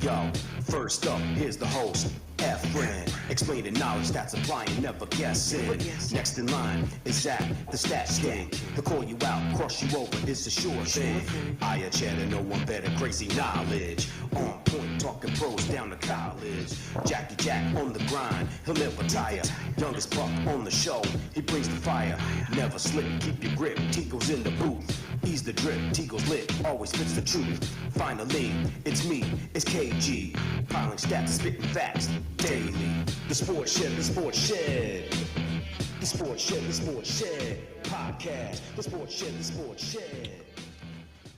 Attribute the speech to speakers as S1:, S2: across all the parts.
S1: Yo, first up, here's the host, Efren, explaining knowledge that's applying, never guessing. Next in line is Zach, the stats king. He'll call you out, cross you over, it's a sure thing. I a cheddar, no one better, crazy knowledge. On point, talking pros down to college. Jackie Jack on the grind, he'll never tire. Youngest buck on the show, he brings the fire. Never slip, keep your grip, Tico's in the booth. Ease the drip, Tico's lit, always spits the truth. Finally, it's me, it's KG. Piling stats, spitting facts daily. The Sports Shed, the Sports Shed. The Sports Shed, the Sports Shed. Podcast, the Sports Shed, the Sports Shed.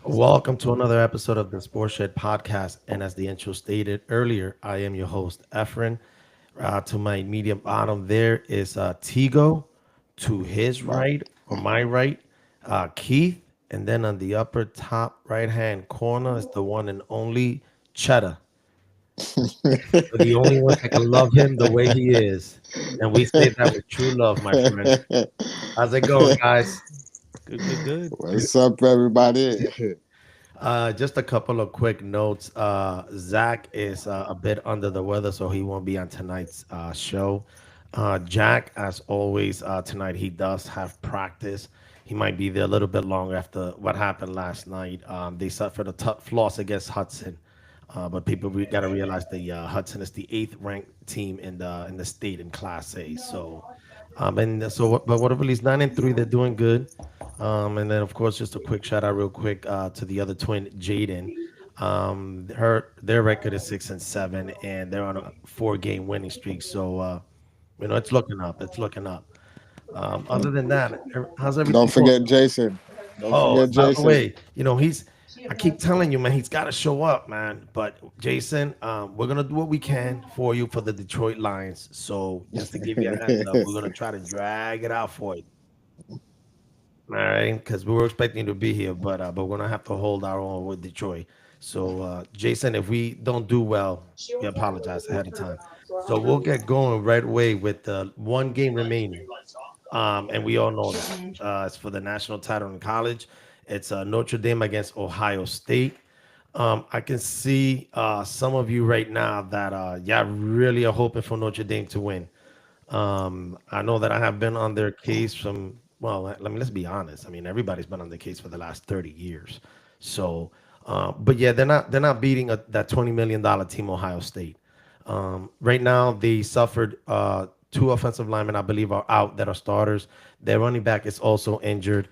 S2: Welcome to another episode of the Sports Shed Podcast. And as the intro stated earlier, I am your host, Efren. To my medium bottom there is Tigo. To his right, or my right, Keith. And then on the upper top right-hand corner is the one and only Cheddar. The only one that can love him the way he is. And we say that with true love, my friend. How's it going, guys?
S3: Good.
S4: What's up, everybody?
S2: Just a couple of quick notes. Zach is a bit under the weather, so he won't be on tonight's show. Jack, as always, tonight he does have practice. He might be there a little bit long after what happened last night. They suffered a tough loss against Hudson, but people got to realize the Hudson is the 8th ranked team in the state in Class A. So, but whatever, he's 9-3, they're doing good. And then of course, just a quick shout out, real quick, to the other twin, Jaden. Their record is 6-7, and they're on a 4-game winning streak. So, it's looking up. It's looking up. Other than that, how's everything?
S4: Don't forget Jason.
S2: By the way, I keep telling you, man, he's got to show up, man. But Jason, we're gonna do what we can for you for the Detroit Lions. So just to give you a heads up, we're gonna try to drag it out for you. All right, because we were expecting you to be here, but we're gonna have to hold our own with Detroit. So Jason, if we don't do well, we apologize ahead of time. So we'll get going right away with one game remaining. And we all know that it's for the national title in college. It's Notre Dame against Ohio State. I can see some of you right now that y'all really are hoping for Notre Dame to win. I know that I have been on their case from, let's be honest. I mean, everybody's been on the case for the last 30 years. So, but yeah, they're not beating that $20 million team, Ohio State. Right now, they suffered 2 offensive linemen, I believe, are out that are starters. Their running back is also injured.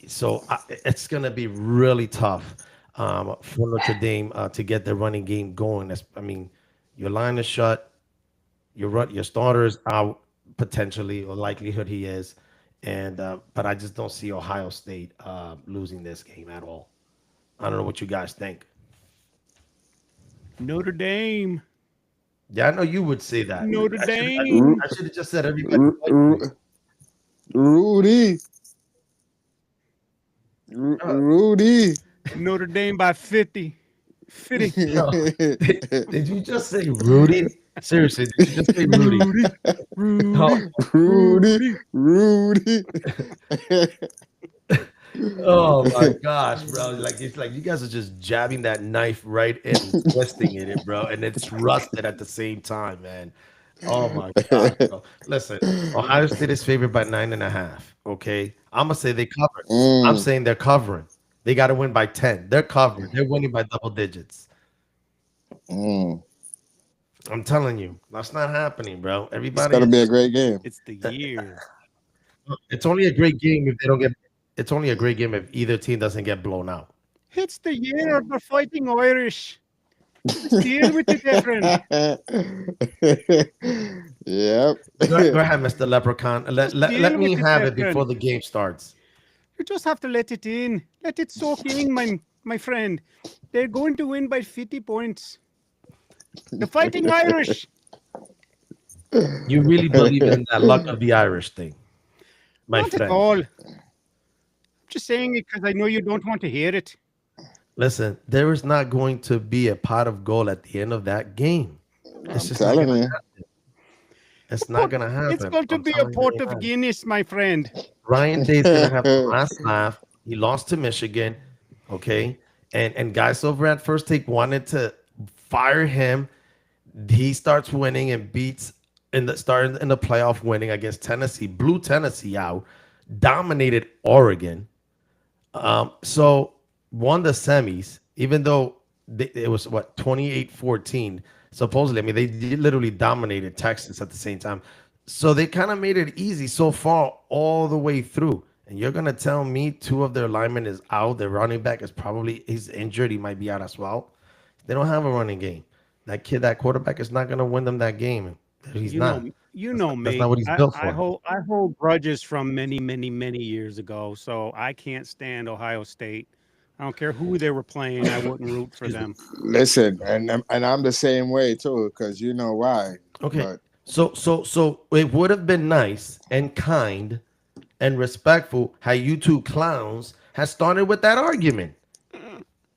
S2: So it's going to be really tough for Notre Dame to get the running game going. Your line is shut. Your starter is out potentially, or likelihood he is. But I just don't see Ohio State losing this game at all. I don't know what you guys think.
S3: Notre Dame.
S2: Yeah, I know you would say that.
S3: Notre Dame.
S2: I should have just said everybody.
S4: Rudy.
S3: Notre Dame by 50. 50.
S2: No. Did you just say Rudy? Seriously, did you just say Rudy?
S4: Rudy.
S2: Oh my gosh, bro! It's like you guys are just jabbing that knife right in, twisting it, bro, and it's rusted at the same time, man. Oh my god, bro. Listen, Ohio State is favored by 9.5. Okay, I'm gonna say they covered. I'm saying they're covering. They got to win by 10. They're covering. They're winning by double digits. I'm telling you, that's not happening, bro. Everybody,
S4: it's gonna be a great game.
S3: It's the year.
S2: It's only a great game if they don't get. It's only a great game if either team doesn't get blown out.
S3: It's the year of the Fighting Irish. Deal with it, different.
S4: Yep.
S2: Go ahead, Mr. Leprechaun. Let me have it before the game starts.
S3: You just have to let it in. Let it soak in, my friend. They're going to win by 50 points. The Fighting Irish.
S2: You really believe in that luck of the Irish thing, my
S3: Not
S2: friend?
S3: at all. I'm just saying it because I know you don't want to hear it.
S2: Listen, there is not going to be a pot of gold at the end of that game. It's just not
S4: telling
S2: gonna
S4: you.
S2: happen. It's not going to happen.
S3: It's going to
S2: I'm
S3: be a
S2: telling you
S3: pot
S2: right
S3: of
S2: now.
S3: Guinness, my friend.
S2: Ryan Day's going to have the last laugh. He lost to Michigan, okay? And guys over at First Take wanted fire him. He starts winning and beats in the playoff winning against Tennessee, blew Tennessee out, dominated Oregon. So won the semis, even though it was what 28-14. Supposedly, I mean, they literally dominated Texas at the same time. So they kind of made it easy so far all the way through. And you're gonna tell me two of their linemen is out. Their running back is he's injured. He might be out as well. They don't have a running game. That quarterback is not gonna win them that game. He's not.
S3: You know
S2: That's
S3: me.
S2: not what he's built for.
S3: I hold grudges from many, many, many years ago. So I can't stand Ohio State. I don't care who they were playing. I wouldn't root for them.
S4: Listen, and I'm the same way too, because you know why.
S2: Okay.
S4: But
S2: So it would have been nice and kind and respectful how you two clowns had started with that argument.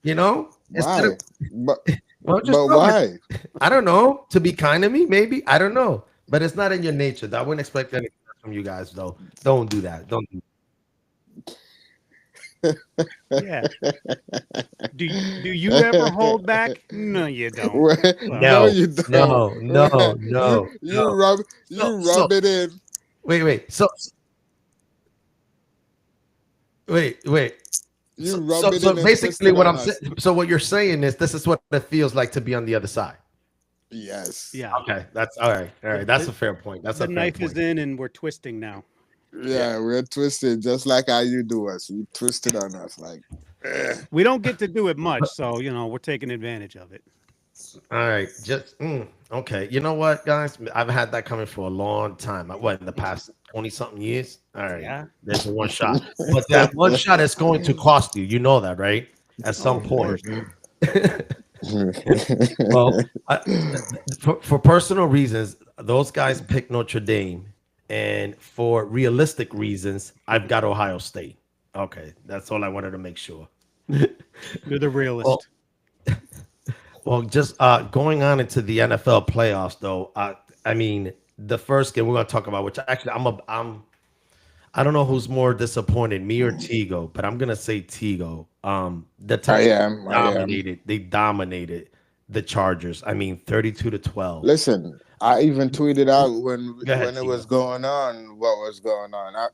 S2: You know?
S4: why? But
S2: Well,
S4: but why?
S2: I don't know. To be kind to me, maybe. I don't know. But it's not in your nature. I wouldn't expect anything from you guys, though. Don't do that. Don't do
S3: Yeah. Do you ever hold back? No, you don't.
S4: No, you don't.
S2: No.
S4: You rub it in.
S2: Wait. Wait.
S4: You rub it
S2: So
S4: in.
S2: basically, what I'm saying. So what you're saying is, this is what it feels like to be on the other side.
S4: Yes.
S3: Yeah.
S2: Okay, that's all right. All right, that's a fair point. That's
S3: the
S2: a fair
S3: knife
S2: point.
S3: is in, and we're twisting now.
S4: Yeah, we're twisted just like how you do us. You twisted on us like.
S3: We don't get to do it much, so we're taking advantage of it.
S2: All right, okay. You know what, guys? I've had that coming for a long time. What, in the past 20-something years? All right,
S3: Yeah.
S2: there's one shot, but that one shot is going to cost you. You know that, right? At some point. Well, for personal reasons, those guys picked Notre Dame, and for realistic reasons, I've got Ohio State. Okay, that's all I wanted to make sure.
S3: You're the realist.
S2: Well, just going on into the NFL playoffs, though. I mean, the first game we're going to talk about, which actually I don't know who's more disappointed, me or Tigo, but I'm gonna say Tigo. The Texans dominated. They dominated the Chargers. I mean, 32-12.
S4: Listen, I even tweeted out when
S2: ahead,
S4: it was going on, what was going on.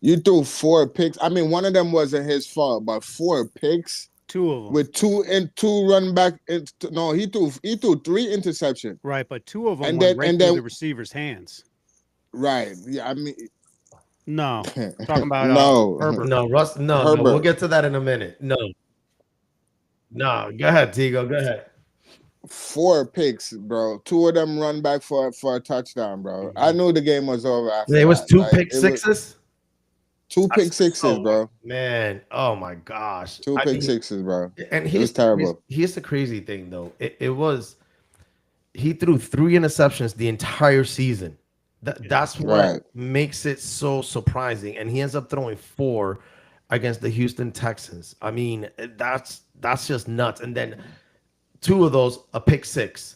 S4: You threw 4 picks. I mean, one of them wasn't his fault, but 4 picks.
S3: 2 of them
S4: with 2 run back. No, he threw 3 interceptions.
S3: Right, but 2 of them went right through the receiver's hands.
S4: Right. Yeah, I mean.
S3: No, talking about Herbert.
S2: No, Russ. No, we'll get to that in a minute. No, go ahead, Tigo. Go ahead.
S4: 4 picks, bro. 2 of them run back for a touchdown, bro. I knew the game was over after
S2: There was 2 pick sixes.
S4: 2 pick sixes, bro.
S2: Man, oh my gosh.
S4: 2 pick sixes, bro.
S2: And
S4: it was terrible.
S2: Here's the crazy thing, though. He threw 3 interceptions the entire season. That's what makes it so surprising. And he ends up throwing 4 against the Houston Texans. I mean, that's just nuts. And then 2 of those, a pick 6.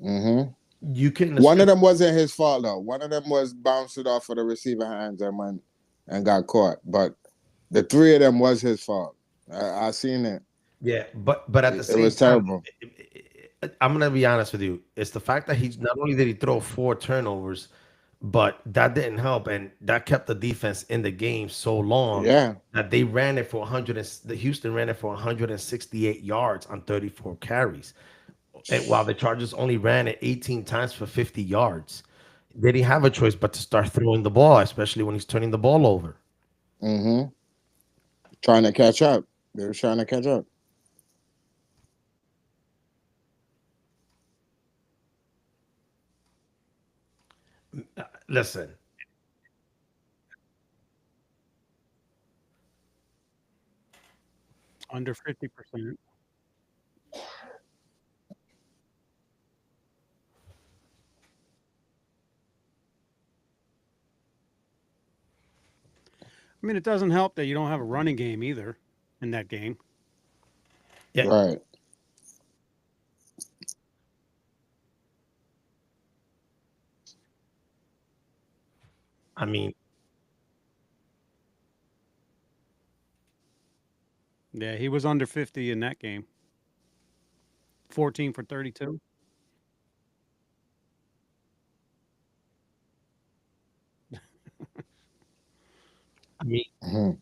S4: Mm-hmm.
S2: You can.
S4: One of them wasn't his fault, though. One of them was bounced it off of the receiver hands and got caught. But the 3 of them was his fault. I seen it.
S2: Yeah, but at the same time, it was
S4: terrible.
S2: I'm gonna be honest with you. It's the fact that he's not only did he throw 4 turnovers, but that didn't help, and that kept the defense in the game so long.
S4: Yeah,
S2: that they ran it for 100. The Houston ran it for 168 yards on 34 carries, and while the Chargers only ran it 18 times for 50 yards. They didn't have a choice but to start throwing the ball, especially when he's turning the ball over.
S4: Mm-hmm. Trying to catch up. They were trying to catch up.
S2: Listen.
S3: Under 50%. I mean, it doesn't help that you don't have a running game either in that game.
S2: Yeah.
S4: Right.
S2: I mean,
S3: yeah, he was under 50 in that game. 14 for 32.
S2: I mean,
S4: Mhm.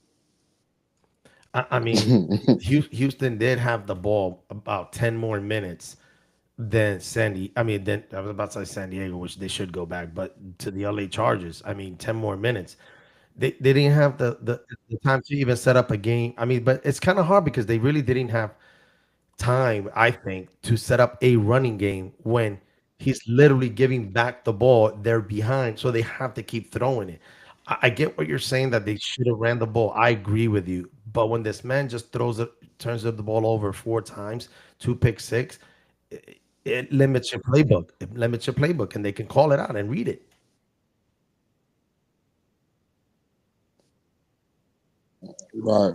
S2: I mean, Houston did have the ball about 10 more minutes than Sandy. I mean, then I was about to say San Diego, which they should go back, but to the LA Chargers, I mean, 10 more minutes. They didn't have the time to even set up a game. I mean, but it's kind of hard because they really didn't have time, I think, to set up a running game when he's literally giving back the ball. They're behind, so they have to keep throwing it. I get what you're saying that they should have ran the ball. I agree with you. But when this man just throws it, turns the ball over 4 times, 2 pick six, it limits your playbook. It limits your playbook, and they can call it out and read it.
S4: Right.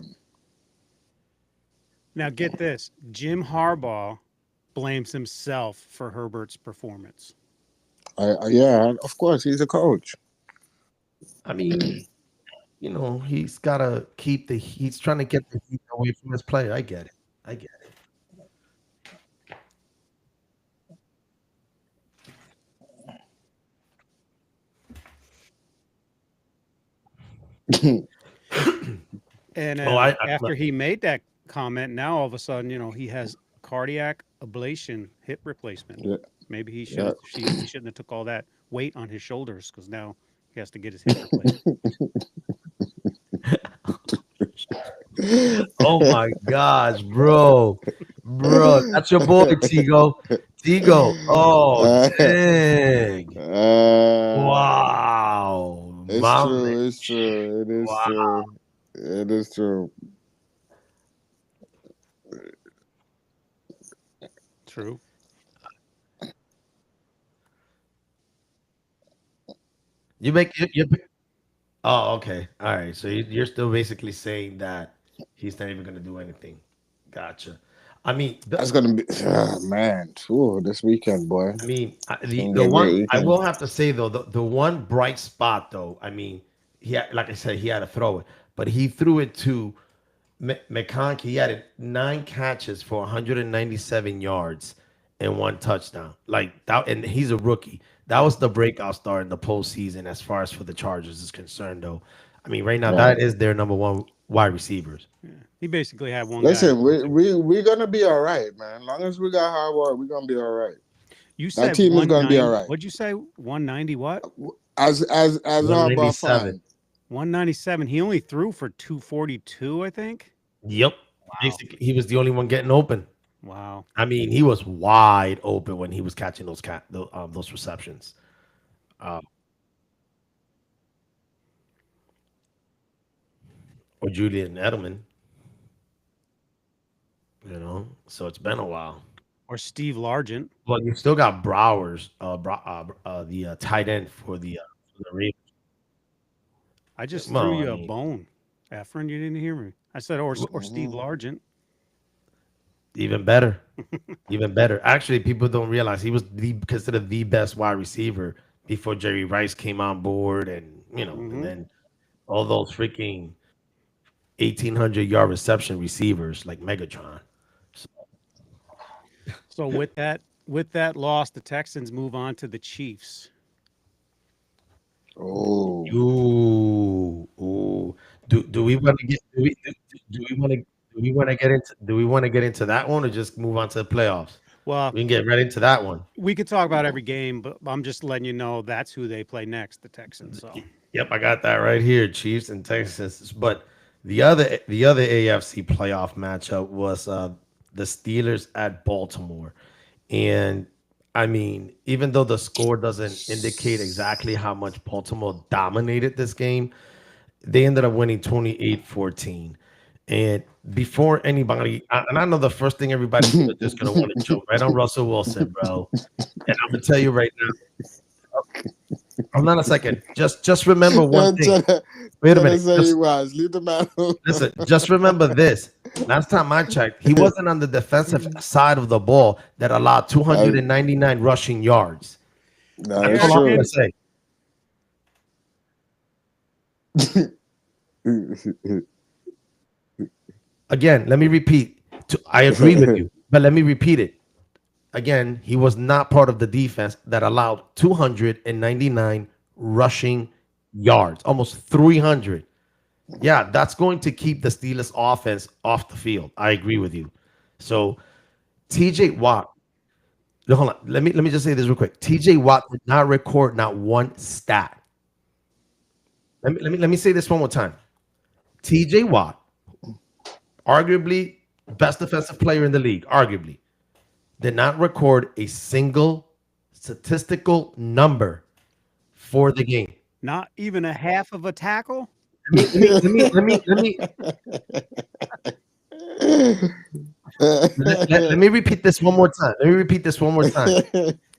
S3: Now get this: Jim Harbaugh blames himself for Herbert's performance.
S4: Yeah, of course, he's a coach.
S2: I mean, he's got to keep he's trying to get the heat away from his player. I get it. I get it.
S3: And
S2: Oh,
S3: after he made that comment, now all of a sudden, he has cardiac ablation hip replacement.
S4: Yeah,
S3: Maybe he
S4: yeah.
S3: shouldn't have took all that weight on his shoulders because now he has to get his hip replaced.
S2: oh my gosh, bro. That's your boy, Tigo. Tigo. Oh, dang. Wow.
S4: It's
S2: My
S4: true.
S2: man.
S4: It's true. It is
S2: Wow.
S4: true. It is true.
S3: True.
S2: You make you Oh, okay. All right. So you're still basically saying that he's not even going to do anything. Gotcha. I mean,
S4: That's gonna be man. Ooh, this weekend, boy. It's
S2: the
S4: gonna be
S2: the
S4: a great
S2: one I
S4: weekend.
S2: will have to say though, the one bright spot though, I mean, like I said, he had to throw it, but he threw it to McConkey. He had 9 catches for 197 yards and 1 touchdown. Like that, and he's a rookie. That was the breakout star in the postseason as far as for the Chargers is concerned, though. I mean, right now
S4: Right.
S2: that is their number one wide receivers.
S3: Yeah. He basically had one guy.
S4: Listen, we're gonna be all right, man. As long as we got hard work, we're gonna be all right.
S3: You
S4: That
S3: said
S4: team is gonna be all
S3: 190.
S4: right.
S3: What'd you say? 190 what?
S4: As Harbaugh
S2: 197.
S4: fan.
S3: 197. He only threw for 242, I think.
S2: Yep. Basically, he was the only one getting open.
S3: Wow.
S2: I mean, he was wide open when he was catching those receptions. Or Julian Edelman. So it's been a while.
S3: Or Steve Largent.
S2: Well, you still got Browers, the tight end for the Ravens.
S3: I just
S2: Well,
S3: threw
S2: I
S3: you a
S2: mean,
S3: bone. Efren, you didn't hear me. I said, or Steve Largent.
S2: even better, even better. Actually, people don't realize he was considered the best wide receiver before Jerry Rice came on board, and and then all those freaking 1,800-yard reception receivers like Megatron.
S3: So with that loss, the Texans move on to the Chiefs.
S4: Oh,
S2: Ooh. Do we want to get do we want to get into that one or just move on to the playoffs?
S3: Well,
S2: We can get right into that one.
S3: we could talk about every game, but I'm just letting you know that's who they play next, the Texans. So
S2: Yep, I got that right here, Chiefs and Texans. But the other AFC playoff matchup was the Steelers at Baltimore. And I mean, even though the score doesn't indicate exactly how much Baltimore dominated this game, they ended up winning 28-14. And before anybody, and I know the first thing everybody's just going to want to jump right on Russell Wilson, bro. And I'm going to tell you right now, hold on a second. Just remember one thing. Wait a minute.
S4: Leave the man alone.
S2: Listen, just remember this. Last time I checked, he wasn't on the defensive side of the ball that allowed 299 rushing yards.
S4: No,
S2: That's
S4: that's
S2: all I'm
S4: true.
S2: going to say. Again, let me repeat. I agree with you, but let me repeat it. again, he was not part of the defense that allowed 299 rushing yards, almost 300. Yeah, that's going to keep the Steelers offense off the field. I agree with you. So TJ Watt, no, hold on. Let me just say this real quick. TJ Watt did not record not one stat. Let me say this one more time. TJ Watt, arguably best defensive player in the league, arguably, did not record a single statistical number for the game.
S3: Not even a half of a tackle.
S2: Let me repeat this one more time.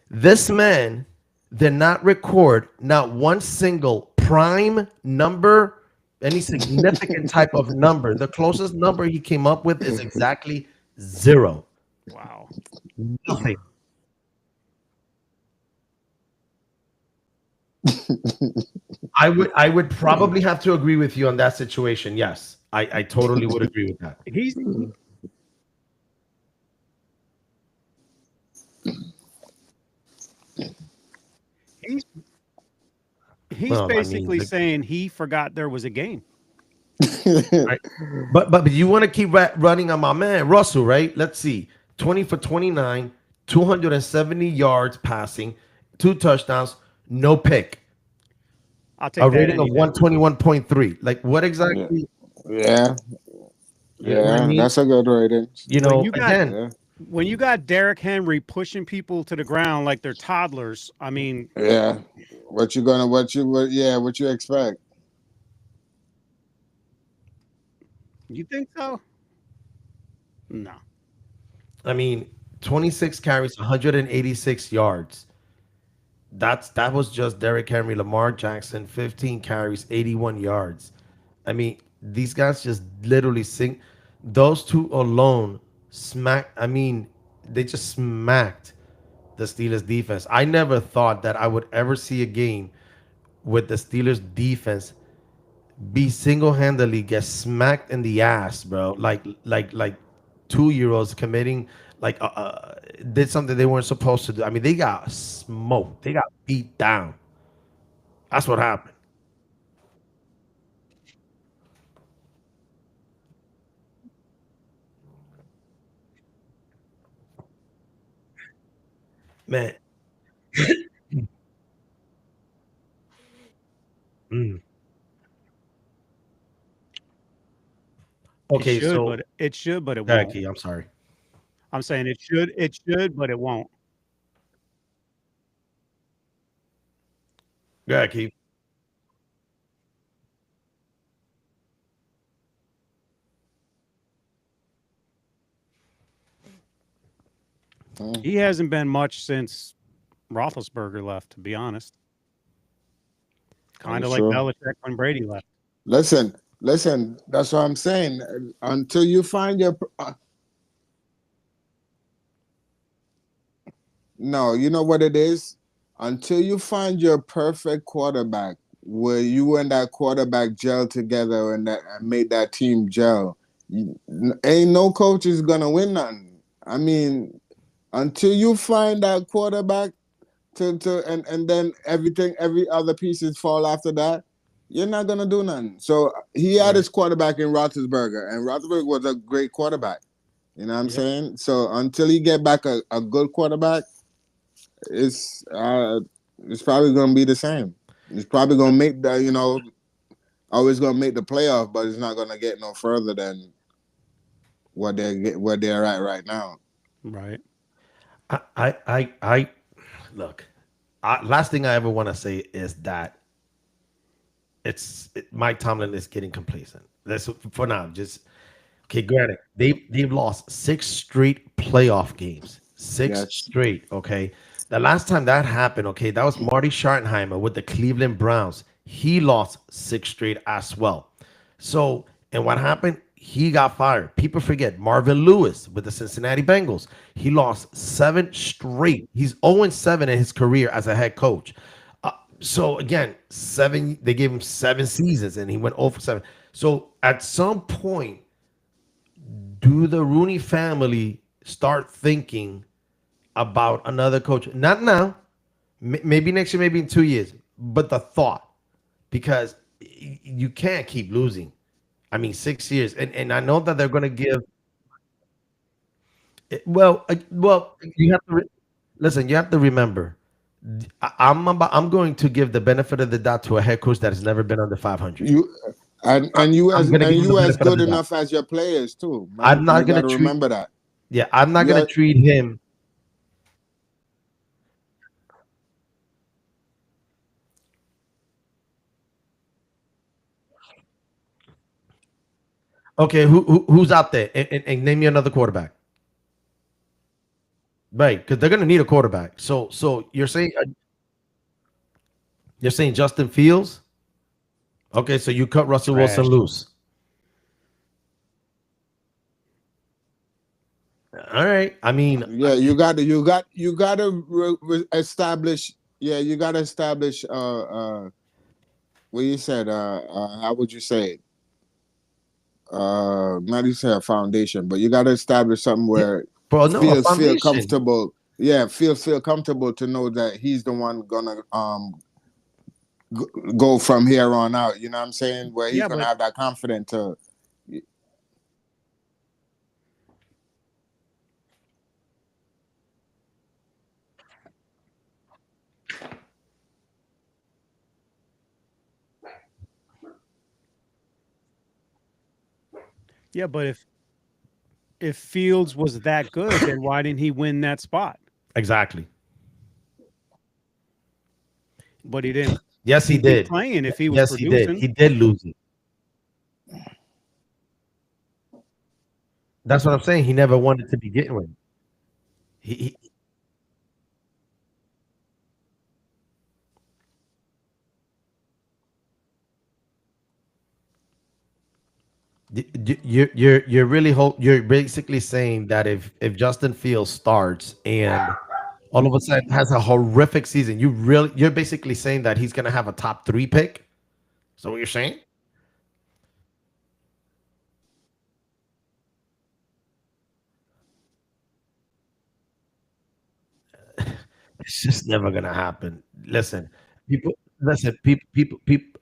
S2: This man did not record not one single prime number, any significant type of number. The closest number he came up with is exactly 0.
S3: Wow.
S2: Nothing. I would probably have to agree with you on that situation. Yes, I totally would agree with that.
S3: He's
S2: Well,
S3: basically saying he forgot there was a game.
S2: Right. But you want to keep running on my man Russell, right? Let's see, 20 for 29, 270 yards passing, 2 touchdowns, no pick.
S3: I'll take
S2: A
S3: that
S2: rating of
S3: any day.
S2: 121.3. Like what exactly?
S4: Yeah,
S2: You know what I mean?
S4: that's a good rating.
S2: You know,
S3: When you got-
S2: again,
S4: Yeah,
S3: When you got Derrick Henry pushing people to the ground like they're toddlers, I mean,
S4: yeah. What you expect?
S3: you think so? No.
S2: I mean, 26 carries, 186 yards. That was just Derrick Henry. Lamar Jackson, 15 carries, 81 yards. I mean, these guys just literally sing. Those two alone they just smacked the Steelers defense. I never thought that I would ever see a game with the Steelers defense be single-handedly get smacked in the ass, bro. Like 2-year-olds committing did something they weren't supposed to do. I mean, they got smoked. They got beat down. That's what happened. Man. Mm. Okay, so
S3: it should, but it won't.
S2: Jackie, I'm sorry.
S3: I'm saying it should, but it won't.
S2: Jackie.
S3: He hasn't been much since Roethlisberger left, to be honest. Kind of like
S4: Sure.
S3: Belichick when Brady left.
S4: Listen. That's what I'm saying. Until you find your no, you know what it is. Until you find your perfect quarterback, where you and that quarterback gel together and make that team gel, ain't no coach is gonna win nothing. I mean, until you find that quarterback and then every other pieces fall after that, you're not gonna do nothing. So he had his quarterback in Roethlisberger, and Roethlisberger was a great quarterback. You know what I'm saying? So until he get back a good quarterback, it's probably gonna be the same. It's probably gonna make always gonna make the playoff, but it's not gonna get no further than where they're at right now.
S3: Right.
S2: I look. Last thing I ever want to say is that Mike Tomlin is getting complacent. That's for now. Just okay. Granted, they've lost 6 straight playoff games. Six
S4: Yes.
S2: straight. Okay. The last time that happened, okay, that was Marty Schottenheimer with the Cleveland Browns. He lost 6 straight as well. So, and what happened? He got fired. People forget Marvin Lewis with the Cincinnati Bengals. He lost 7 straight. He's 0-7 in his career as a head coach. So again, they gave him 7 seasons and he went 0-7. So at some point, do the Rooney family start thinking about another coach. Not now, maybe next year, maybe in 2 years, but the thought, because you can't keep losing. I mean, 6 years, and I know that they're going to give. Well, you have to listen. You have to remember, I'm going to give the benefit of the doubt to a head coach that has never been under 500.
S4: You
S2: I'm, I'm going to give him the benefit of
S4: good
S2: the doubt.
S4: enough as your players too, man.
S2: I'm
S4: You
S2: not going
S4: got
S2: to
S4: to
S2: treat.
S4: remember that.
S2: Yeah, I'm not
S4: You
S2: going to
S4: are,
S2: treat him. Okay, who's out there? And name me another quarterback. Right, because they're going to need a quarterback. So you're saying Justin Fields? Okay, so you cut Russell Wilson
S3: Trash.
S2: loose. All right. I mean,
S4: yeah, you got to establish. Yeah, you got to establish. What you said. How would you say it? Not you say a foundation, but you got to establish something
S2: yeah,
S4: where
S2: bro, no, a
S4: feel
S2: foundation.
S4: comfortable. Yeah, feel comfortable to know that he's the one gonna go from here on out. You know what I'm saying? Where he's
S3: Yeah,
S4: gonna
S3: but
S4: have that confidence to.
S3: yeah, but if Fields was that good, then why didn't he win that spot?
S2: Exactly.
S3: But he didn't.
S2: Yes, he
S3: He'd be
S2: did.
S3: playing if he was
S2: Yes, he did.
S3: producing.
S2: He did lose it. That's what I'm saying. He never wanted to begin with. He you're really you're basically saying that if Justin Fields starts and all of a sudden has a horrific season, you're basically saying that he's gonna have a top three pick. So what you're saying? It's just never gonna happen. People.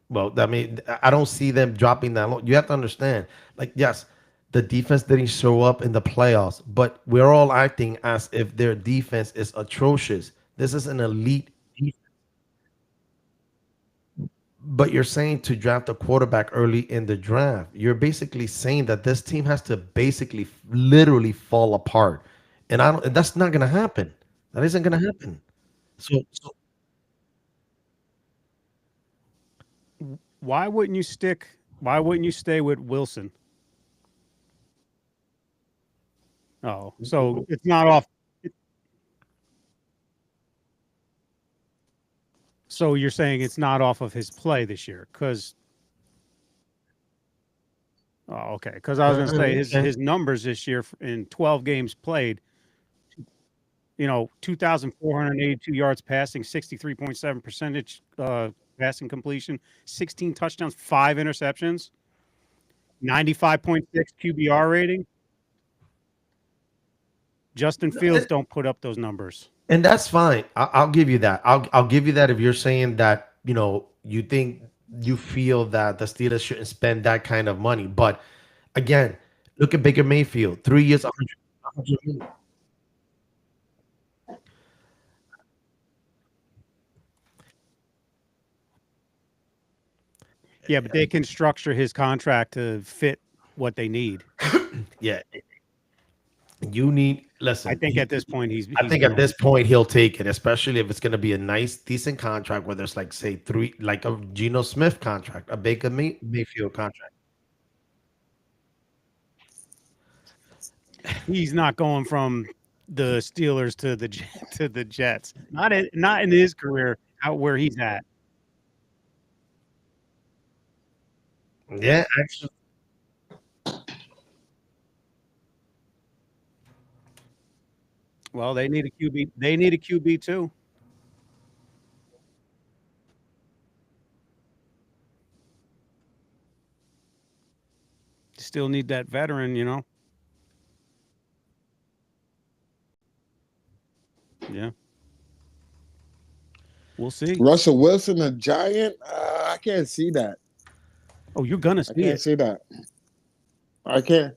S2: Well, I mean, I don't see them dropping that low. You have to understand, like, yes, the defense didn't show up in the playoffs, but we're all acting as if their defense is atrocious. This is an elite defense. But you're saying to draft a quarterback early in the draft. You're basically saying that this team has to basically literally fall apart. And I don't that's not gonna happen. That isn't gonna happen. So
S3: Why wouldn't you stick? Why wouldn't you stay with Wilson? Oh, so it's not off. So you're saying it's not off of his play this year? Because oh, okay. Because I was going to say
S2: okay.
S3: his numbers this year in 12 games played. 2,482 yards passing, 63.7 percentage passing completion, 16 touchdowns, 5 interceptions, 95.6 QBR rating. Justin Fields don't put up those numbers.
S2: And that's fine. I'll give you that. I'll give you that if you're saying that you think you feel that the Steelers shouldn't spend that kind of money. But again, look at Baker Mayfield, 3 years, 100 million.
S3: Yeah, but they can structure his contract to fit what they need.
S2: Yeah, you need.
S3: I
S2: Listen,
S3: think at this point
S2: I think at this point he'll take it, especially if it's going to be a nice, decent contract. Whether it's like say three, like a Geno Smith contract, a Baker Mayfield contract.
S3: he's not going from the Steelers to to the Jets. Not in his career out where he's at.
S2: Yeah, actually,
S3: Well, they need a QB. They need a QB too. Still need that veteran. We'll see.
S4: Russell Wilson, a giant? I can't see that.
S3: Oh, you're gonna
S4: I
S3: see
S4: can't
S3: it.
S4: see that. I can't.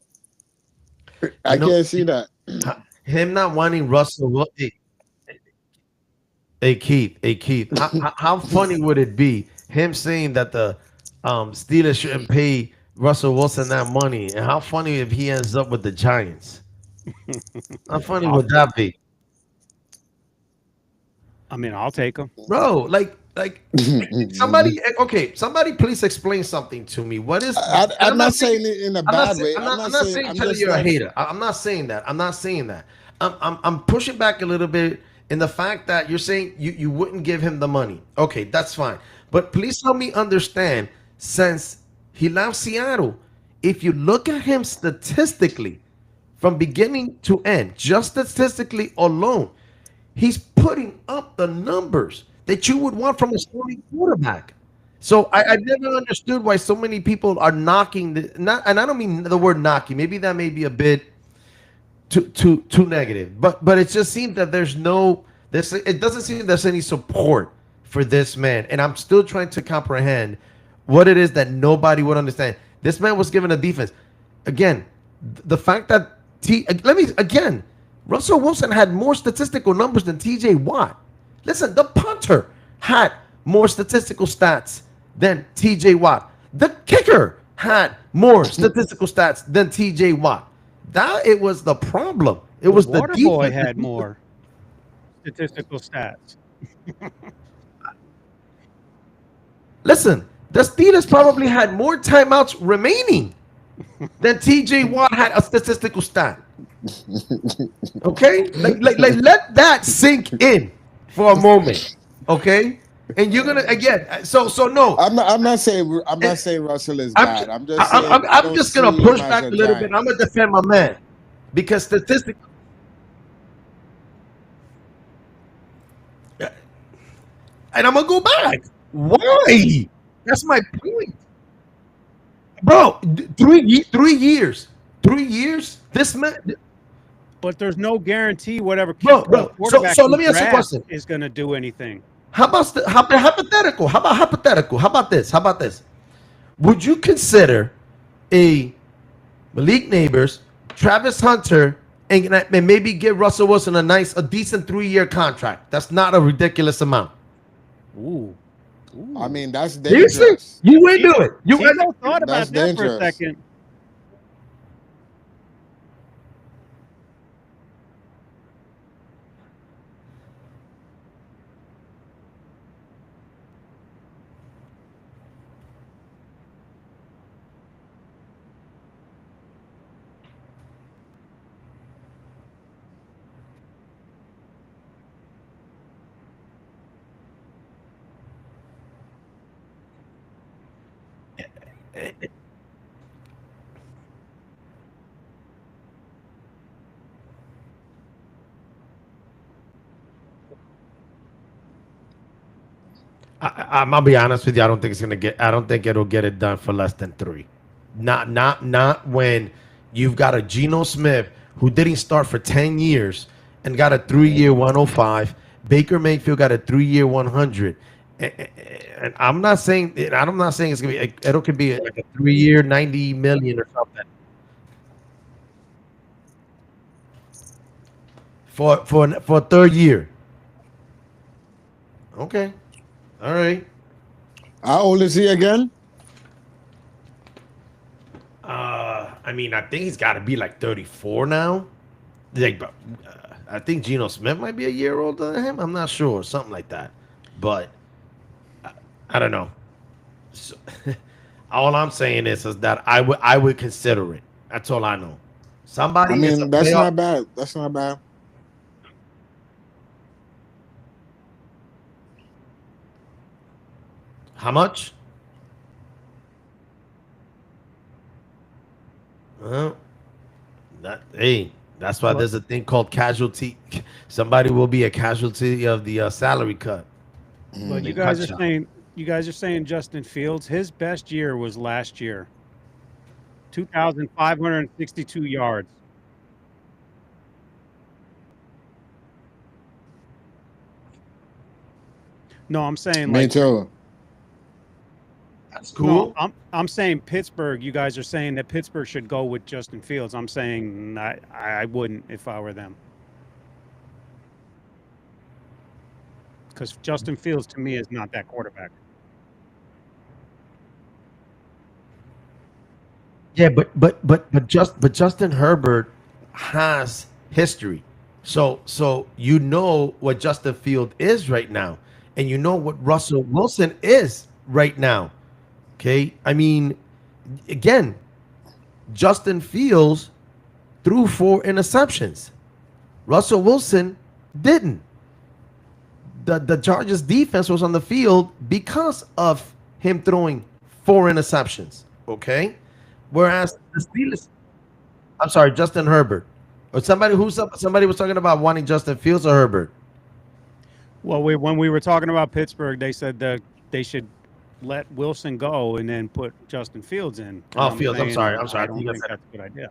S4: I
S2: You know,
S4: can't see that.
S2: him not wanting Russell Wilson. Hey Keith, how funny would it be him saying that the Steelers shouldn't pay Russell Wilson that money, and how funny if he ends up with the Giants? How funny would that be,
S3: I mean, I'll take him.
S2: bro? Like somebody, okay, somebody please explain something to me. What is? And
S4: I'm not saying it in a
S2: I'm not
S4: bad
S2: saying,
S4: way.
S2: I'm not saying
S4: I'm
S2: telling
S4: just
S2: you're a
S4: like,
S2: hater. I'm not saying that. I'm not saying that. I'm pushing back a little bit in the fact that you're saying you wouldn't give him the money. Okay, that's fine. But please help me understand, since he left Seattle, if you look at him statistically from beginning to end, just statistically alone, he's putting up the numbers that you would want from a starting quarterback. So I never understood why so many people are knocking not, and I don't mean the word knocking. Maybe that may be a bit too negative, but it just seems that it doesn't seem there's any support for this man, and I'm still trying to comprehend what it is that nobody would understand. This man was given a defense. Again, the fact that Russell Wilson had more statistical numbers than TJ Watt. Listen, the punter had more statistical stats than TJ Watt. The kicker had more statistical stats than TJ Watt. That it was the problem. It was the
S3: Water Boy
S2: defense.
S3: had more statistical stats.
S2: Listen, the Steelers probably had more timeouts remaining than TJ Watt had a statistical stat. Okay? Like let that sink in for a moment. Okay? And you're gonna again. So no.
S4: I'm not saying Russell is bad. I'm just saying
S2: I'm just gonna push back a little bit. I'm gonna defend my man because statistically, and I'm gonna go back. Why? That's my point, bro. 3 years. 3 years. This man.
S3: But there's no guarantee whatever
S2: Bro.
S3: quarterback
S2: So let me ask you a question.
S3: is going to do anything.
S2: How about hypothetical? How about hypothetical? How about this? How about this? Would you consider a Malik Neighbors, Travis Hunter, and maybe give Russell Wilson a decent 3-year contract? That's not a ridiculous amount.
S3: Ooh.
S4: I mean, that's dangerous.
S2: Seriously? You wouldn't do it.
S3: Tebow thought about
S4: That's
S3: that for a
S4: dangerous.
S3: second.
S2: I'm gonna be honest with you. I don't think it's gonna get. I don't think it'll get it done for less than 3. Not when you've got a Geno Smith who didn't start for 10 years and got a 3-year 105. Baker Mayfield got a 3-year 100. And I'm not saying it's gonna be. It could be like a 3-year 90 million or something. For a third year. Okay. All right.
S4: How old is he again?
S2: I mean, I think he's got to be like 34 now. Like, I think Geno Smith might be a year older than him. I'm not sure, something like that. But I don't know. So, all I'm saying is that I would consider it. That's all I know. Somebody.
S4: I mean, that's not bad. That's not bad.
S2: How much? Well, that's why there's a thing called casualty. Somebody will be a casualty of the salary cut.
S3: But you guys are saying Justin Fields, his best year was last year. 2,562 yards. No, I'm saying
S4: Me
S3: like
S4: too.
S2: That's
S3: no,
S2: cool.
S3: I'm saying Pittsburgh. You guys are saying that Pittsburgh should go with Justin Fields. I'm saying I wouldn't if I were them. Because Justin Fields to me is not that quarterback.
S2: Yeah, but Justin Herbert has history. So you know what Justin Field is right now, and you know what Russell Wilson is right now. Okay, I mean, again, Justin Fields threw 4 interceptions. Russell Wilson didn't. The Chargers defense was on the field because of him throwing 4 interceptions. Okay, whereas the Steelers, I'm sorry, Justin Herbert, or somebody was talking about wanting Justin Fields or Herbert.
S3: Well, when we were talking about Pittsburgh, they said that they should let Wilson go and then put Justin Fields in. And
S2: Oh,
S3: I'm
S2: Fields. I'm
S3: saying
S2: sorry. I'm sorry.
S3: I
S2: I
S3: don't
S2: think I
S3: think
S2: said.
S3: that's a good idea.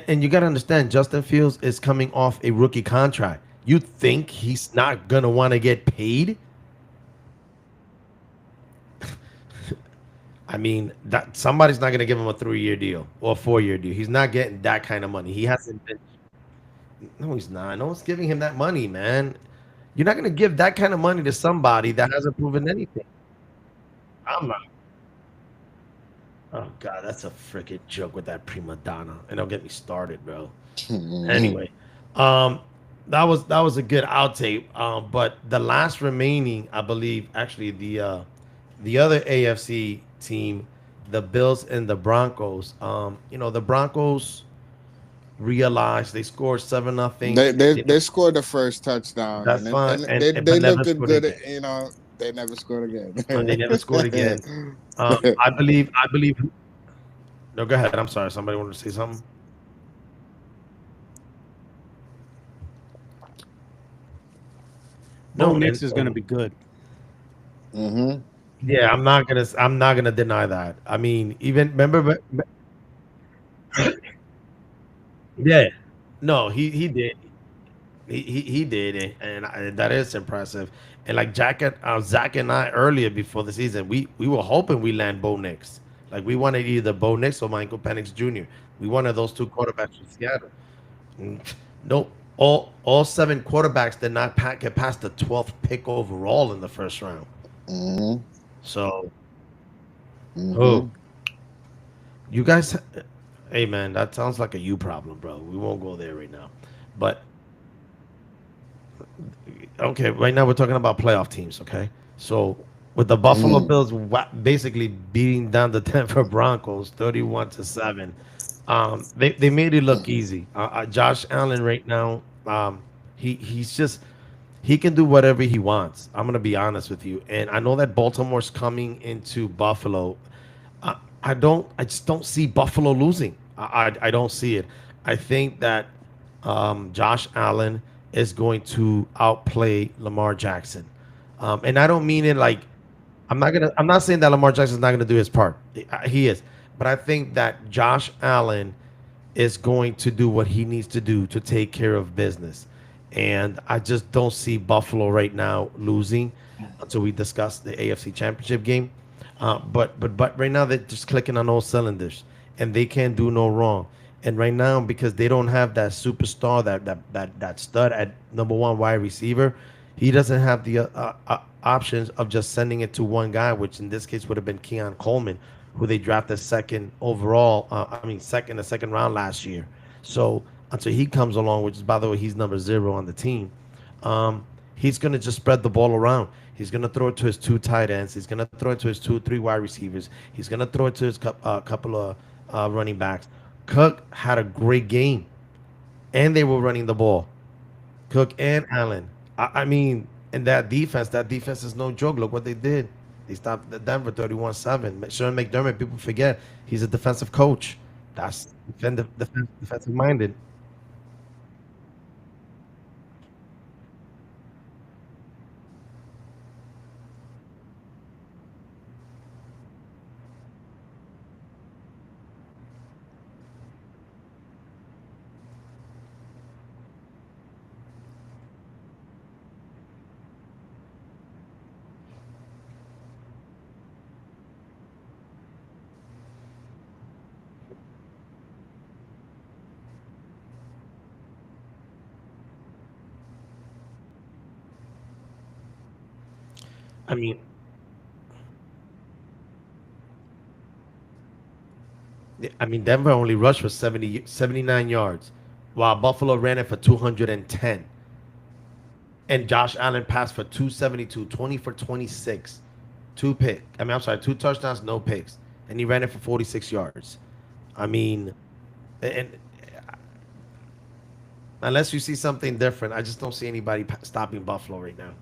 S2: And you got to understand, Justin Fields is coming off a rookie contract. You think he's not gonna want to get paid? I mean, that somebody's not gonna give him a 3-year deal or a 4-year deal. He's not getting that kind of money. He hasn't been. No, he's not. No one's giving him that money, man. You're not gonna give that kind of money to somebody that hasn't proven anything. I'm not. Oh God, that's a freaking joke with that prima donna. And don't get me started, bro.
S4: Mhm.
S2: Anyway, um, that was a good outtake. But the last remaining, I believe, actually the other AFC team, the Bills and the Broncos. The Broncos realized they scored 7-0.
S4: They scored the first touchdown,
S2: That's fine,
S4: and
S2: and,
S4: they
S2: and but
S4: they
S2: never
S4: looking
S2: scored
S4: good.
S2: again.
S4: They never scored
S2: They never scored again.
S4: again.
S2: I believe. No, go ahead. I'm sorry. Somebody wanted to say something.
S3: Bo
S2: No,
S3: Nix is going to be good.
S4: hmm
S2: yeah, I'm not gonna deny that. I mean, even remember, yeah, no, he did. He did it, and that is impressive. And like Zach and I earlier before the season, we were hoping we land Bo Nix. Like we wanted either Bo Nix or Michael Penix Jr. We wanted those two quarterbacks from Seattle. Mm, Nope. All 7 quarterbacks did not get past the 12th pick overall in the first round.
S4: hmm
S2: So, oh,
S4: hmm
S2: you guys, hey man, that sounds like a you problem, bro. We won't go there right now. But okay, right now we're talking about playoff teams. Okay, so with the Buffalo Bills basically beating down the Denver Broncos 31-7, they made it look easy. Josh Allen right now, he's just he can do whatever he wants. I'm gonna be honest with you, and I know that Baltimore's coming into Buffalo. I just don't see Buffalo losing. I don't see it. I think that Josh Allen is going to outplay Lamar Jackson, and I don't mean it like I'm not saying that Lamar Jackson's not gonna do his part. He is, but I think that Josh Allen is going to do what he needs to do to take care of business. And I just don't see Buffalo right now losing until we discuss the AFC Championship game. But right now they're just clicking on all cylinders, and they can't do no wrong. And right now, because they don't have that superstar, that stud at #1 wide receiver, he doesn't have the options of just sending it to one guy, which in this case would have been Keon Coleman, who they drafted second overall. Second round last year. So until he comes along, which is by the way he's number 0 on the team, he's gonna just spread the ball around. He's gonna throw it to his 2 tight ends. He's gonna throw it to his 2, 3 wide receivers. He's gonna throw it to his couple of running backs. Cook had a great game, and they were running the ball. Cook and Allen. I mean, and that defense is no joke. Look what they did. They stopped the Denver 31-7. Sean McDermott, people forget he's a defensive coach. That's defensive minded. I mean, Denver only rushed for 79 yards, while Buffalo ran it for 210. And Josh Allen passed for 272, 20 for 26, two touchdowns, no picks, and he ran it for 46 yards. I mean, and unless you see something different, I just don't see anybody stopping Buffalo right now.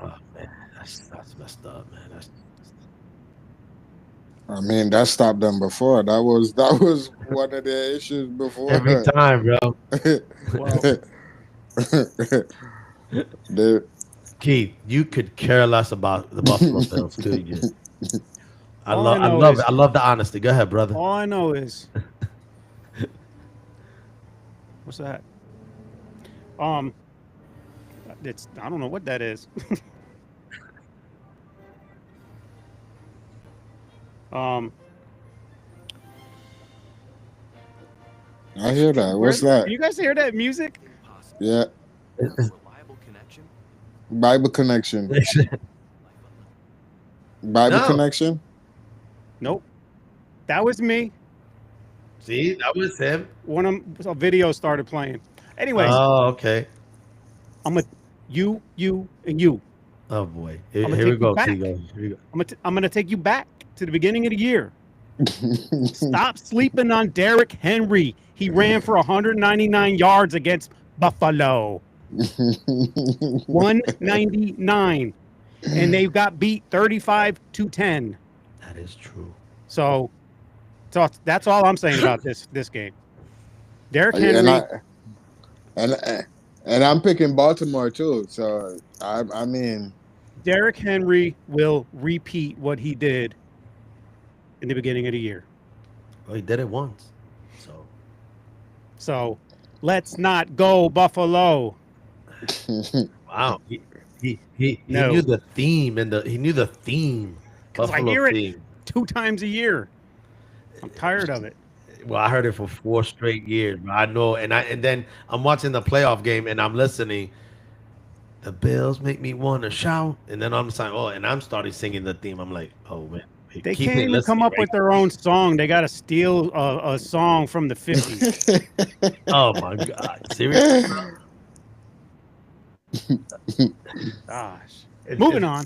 S2: Oh man, that's messed up, man.
S4: I mean, that stopped them before. That was one of their issues before.
S2: Every time, bro. Keith, you could care less about the Buffalo Bills, could you? I love the honesty. Go ahead, brother.
S3: All I know is, what's that? It's I don't know what that is.
S4: I hear that. What's that?
S3: Can you guys hear that music?
S4: Yeah. Bible connection. Bible connection?
S3: Nope. That was me.
S2: See, that was him.
S3: A video started playing. Anyways.
S2: Oh, okay.
S3: I'm a you, and you.
S2: Oh boy. Here we go.
S3: I'm gonna take you back to the beginning of the year. Stop sleeping on Derrick Henry. He ran for 199 yards against Buffalo. 199. And they got beat 35-10.
S2: That is true.
S3: So that's all I'm saying about this game. Derrick Henry.
S4: And I'm picking Baltimore too. So I mean,
S3: Derrick Henry will repeat what he did in the beginning of the year.
S2: Well, he did it once.
S3: So let's not go Buffalo.
S2: Wow. He knew the theme he knew the theme.
S3: Because I hear it 2 times a year. I'm tired of it.
S2: Well, I heard it for 4 straight years. I know, and then I'm watching the playoff game and I'm listening. The Bills make me want to shout, and then I'm like, and I'm starting singing the theme. I'm like, oh man,
S3: they can't even come up with their own song. They got to steal a song from the 50s.
S2: Oh my God, seriously?
S3: Gosh, moving on.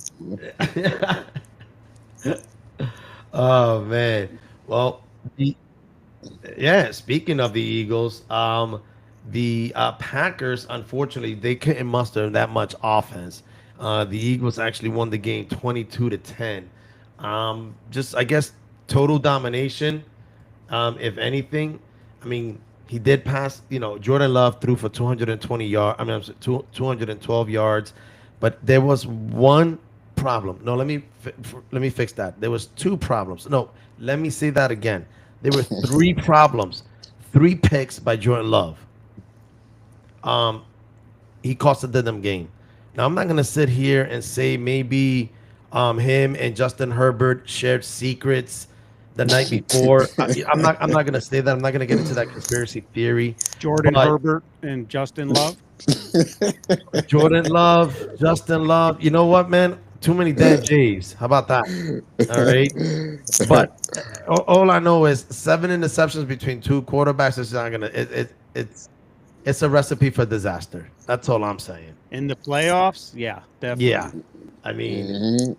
S2: Oh man, well. Speaking of the Eagles, the Packers, unfortunately, they couldn't muster that much offense. The Eagles actually won the game 22-10. Just, I guess, total domination, if anything. I mean, he did pass, Jordan Love threw for 220 yards. 212 yards. But there was one problem. No, let me fix that. There was 2 problems. No, let me say that again. There were 3 problems, 3 picks by Jordan Love. He costed them game. Now I'm not gonna sit here and say maybe him and Justin Herbert shared secrets the night before. I'm not gonna say that. I'm not gonna get into that conspiracy theory.
S3: Herbert and Justin Love.
S2: Jordan Love, Justin Love. You know what, man? Too many dead J's. How about that? All right. But all I know is 7 interceptions between 2 quarterbacks is not gonna. It's a recipe for disaster. That's all I'm saying.
S3: In the playoffs, yeah, definitely.
S2: Yeah, I mean,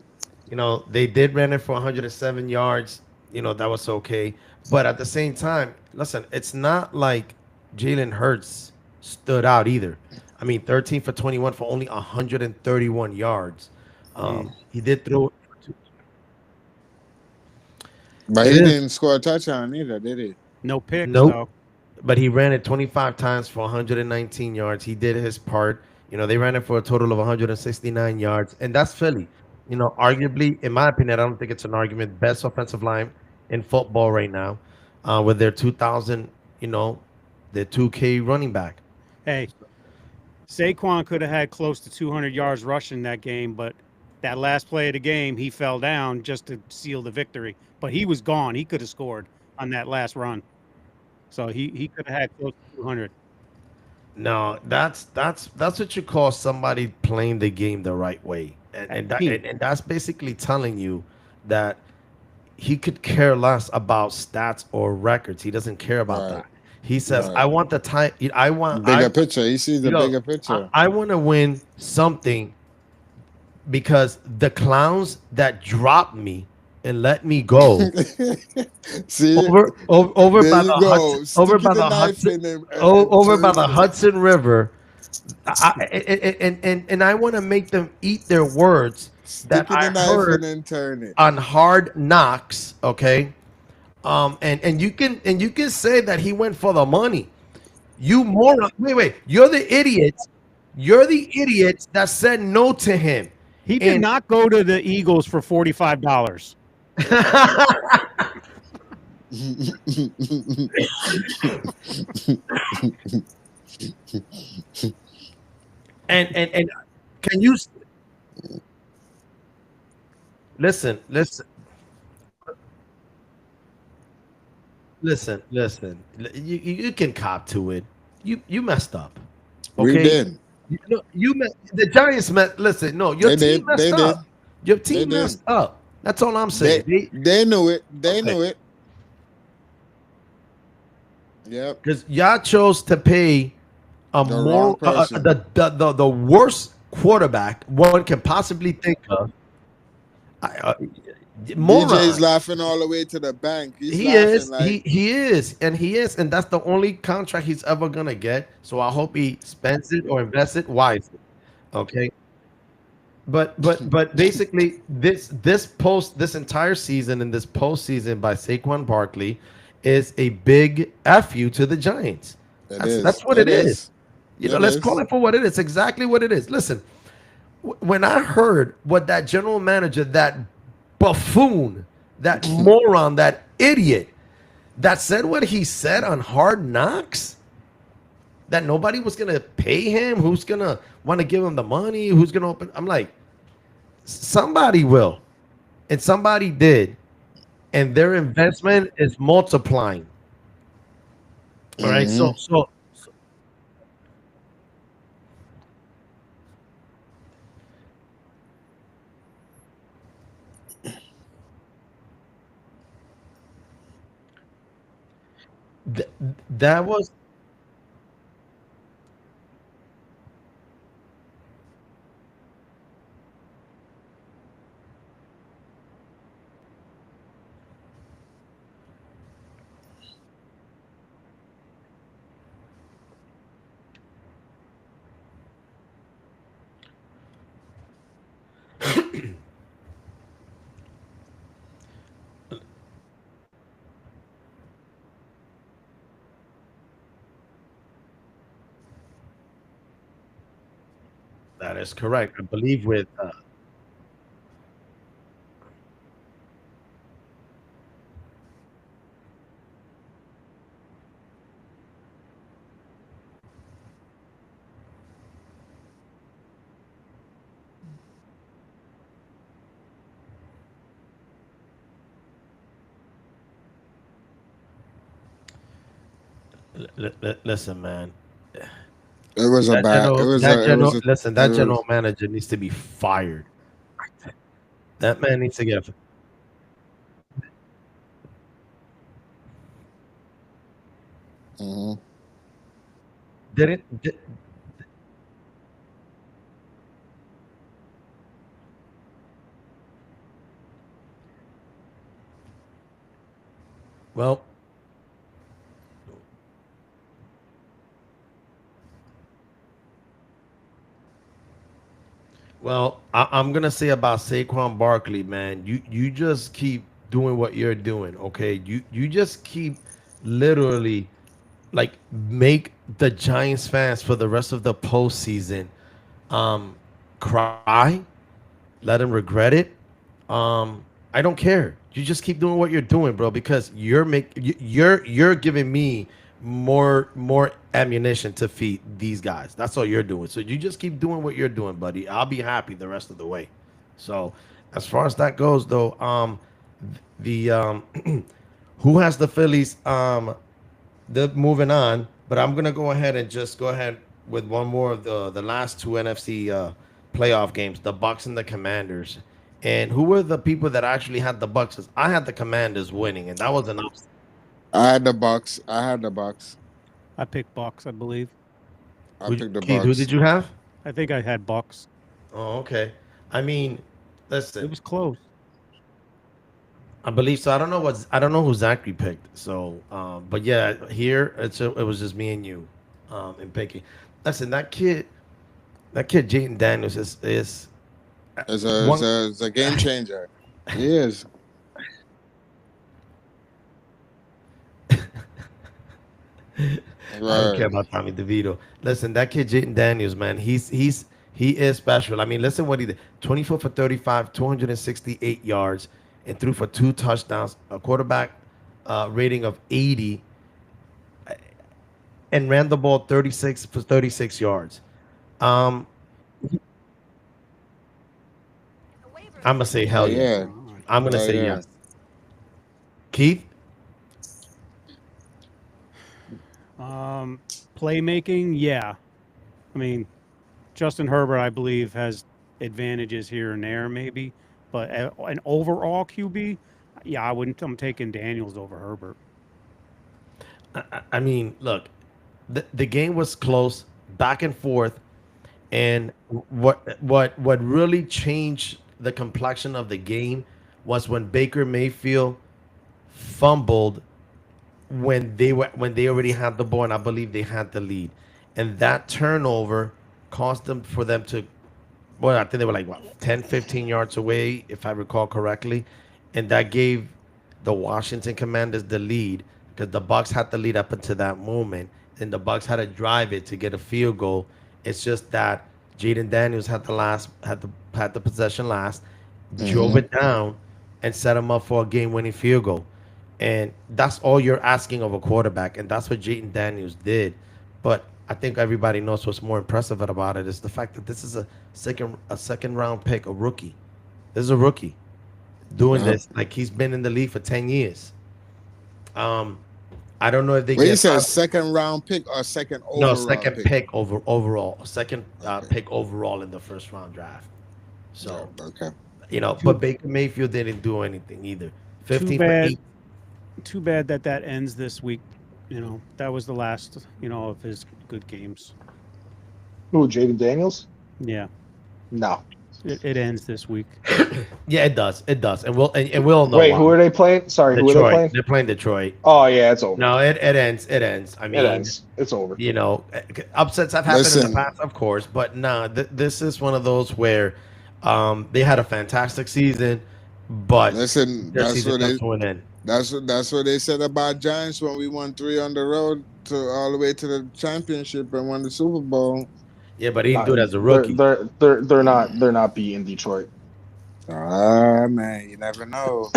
S2: they did run it for 107 yards. That was okay. But at the same time, listen, it's not like Jalen Hurts stood out either. I mean, 13 for 21 for only 131 yards. He did throw.
S4: But he didn't score a touchdown either, did he?
S3: No picks.
S2: Nope.
S3: No.
S2: But he ran it 25 times for 119 yards. He did his part. They ran it for a total of 169 yards. And that's Philly. Arguably, in my opinion, I don't think it's an argument, best offensive line in football right now with their 2,000, their 2K running back.
S3: Hey, Saquon could have had close to 200 yards rushing that game, but that last play of the game, he fell down just to seal the victory. But he was gone. He could have scored on that last run. So he could have had close to 200.
S2: No, that's what you call somebody playing the game the right way,
S3: Hey,
S2: and that's basically telling you that he could care less about stats or records. He doesn't care about
S4: Right,
S2: that. He says,
S4: right.
S2: "I want the time.
S4: Bigger picture. He sees the
S2: Yo,
S4: bigger picture.
S2: I want to win something because the clowns that dropped me and let me go
S4: See,
S2: over
S4: there
S2: by
S4: you
S2: the Hudson,
S4: go. Sticking the knife in him and
S2: Over by
S4: turning
S2: the
S4: it.
S2: Hudson River. And I want to make them eat their words that
S4: Sticking
S2: I
S4: the knife in
S2: heard
S4: and turn it.
S2: on Hard Knocks. Okay, and you can say that he went for the money. You moron! Wait, you're the idiots. You're the idiots that said no to him.
S3: he did
S2: And
S3: not go to the Eagles for $45.
S2: and can you listen, listen. You can cop to it. You messed up.
S4: We
S2: Okay.
S4: did.
S2: The Giants met. Listen, no, your
S4: They
S2: team
S4: did.
S2: messed
S4: They did.
S2: up. Your
S4: They
S2: team
S4: did.
S2: messed up. That's all I'm saying.
S4: They knew it. They
S2: Okay.
S4: knew it. Yep.
S2: Because y'all chose to pay a
S4: The wrong
S2: more
S4: person.
S2: the worst quarterback one can possibly think of.
S4: DJ's
S2: Moron.
S4: laughing all the way to the bank. He's
S2: He
S4: laughing
S2: is.
S4: like
S2: He is, and that's the only contract he's ever gonna get. So I hope he spends it or invests it wisely. Okay. But basically this entire season and this postseason by Saquon Barkley is a big fu to the Giants.
S4: it
S2: That's
S4: is.
S2: that's what it is. You know,
S4: It
S2: let's
S4: is.
S2: call it for what it is. Exactly what it is. Listen, when I heard what that general manager, that buffoon, that moron, that idiot, that said what he said on Hard Knocks, that nobody was gonna pay him, who's gonna want to give him the money, who's gonna open. I'm like, somebody will, and somebody did, and their investment is multiplying. All right,
S4: Mhm.
S2: so th- that was that is correct. I believe with listen, man.
S4: It was a bad. It was a.
S2: Listen,
S4: It
S2: that
S4: was.
S2: general manager needs to be fired. That man needs to get.
S4: Mhm.
S2: Didn't well. Well, I'm gonna say about Saquon Barkley, man. You just keep doing what you're doing, okay? You just keep literally like make the Giants fans for the rest of the postseason um cry, let them regret it. I don't care. You just keep doing what you're doing, bro, because you're giving me more ammunition to feed these guys. That's all you're doing. So you just keep doing what you're doing, buddy. I'll be happy the rest of the way. So as far as that goes, though, the who has the Phillies? The moving on. But I'm gonna go ahead and just go ahead with one more of the last two NFC playoff games, the Bucks and the Commanders. And who were the people that actually had the Bucks? 'Cause I had the Commanders winning, and that was an upset.
S4: I had the Bucks.
S3: I picked Bucks, I believe.
S4: I picked the
S2: Keith, who
S4: Bucks.
S2: did you have?
S3: I think I had Bucks.
S2: Oh, okay. I mean,
S3: It
S2: listen,
S3: was close.
S2: I believe so. I don't know who Zachary picked. So, but yeah, here it was just me and you, in picking. Listen, that kid Jaden Daniels is one.
S4: It's a game changer. He is.
S2: I don't care
S4: Right.
S2: about Tommy DeVito. Listen, that kid Jaden Daniels, man, he is special. I mean, listen what he did: 24 for 35, 268 yards, and threw for 2 touchdowns, a quarterback rating of 80, and ran the ball 36 for 36 yards. Um, I'm gonna say
S4: Oh
S2: hell yeah.
S4: yeah.
S2: I'm gonna
S4: Oh
S2: say
S4: yeah.
S2: yes. Keith,
S3: Playmaking, yeah. I mean, Justin Herbert, I believe, has advantages here and there, maybe. But an overall QB, yeah, I wouldn't. I'm taking Daniels over Herbert.
S2: I mean, look, the game was close, back and forth, and what really changed the complexion of the game was when Baker Mayfield fumbled when they already had the ball, and I believe they had the lead, and that turnover caused them for them to, well, I think they were like what, 10, 15 yards away, if I recall correctly, and that gave the Washington Commanders the lead because the Bucks had the lead up until that moment, and the Bucks had to drive it to get a field goal. It's just that Jaden Daniels had the possession last, drove it down, and set him up for a game-winning field goal. And that's all you're asking of a quarterback, and that's what Jaden Daniels did. But I think everybody knows what's more impressive about it is the fact that this is a second round pick, a rookie. This is a rookie doing
S4: Uh-huh.
S2: this like he's been in the league for 10 years. Um, I don't know if they
S4: Wait, you
S2: get
S4: said second round pick or second
S2: no
S4: overall
S2: second
S4: pick?
S2: pick overall, second
S4: Okay.
S2: pick overall in the first round draft. So
S4: Okay.
S2: but Baker Mayfield didn't do anything either.
S3: Too
S2: 15 for
S3: bad.
S2: 8.
S3: Too bad that ends this week. That was the last, of his good games.
S5: Who, Jaden Daniels?
S3: Yeah,
S5: No.
S3: it ends this week.
S2: Yeah, it does. It does. And we'll know
S5: Wait,
S2: why.
S5: who are they playing? Sorry, who are they
S2: Detroit.
S5: playing?
S2: They're playing Detroit.
S5: Oh, yeah, it's over.
S2: No, it ends. It ends. I mean,
S5: It ends. It's over.
S2: upsets have happened in
S4: Listen.
S2: the past, of course, but nah, this is one of those where they had a fantastic season, but
S4: Listen,
S2: their
S4: that's
S2: season
S4: what
S2: comes to an end.
S4: that's what they said about Giants when we won 3 on the road to all the way to the championship and won the Super Bowl.
S2: Yeah, but he didn't do it as a rookie.
S5: They're not beating Detroit.
S4: Ah man, you never know.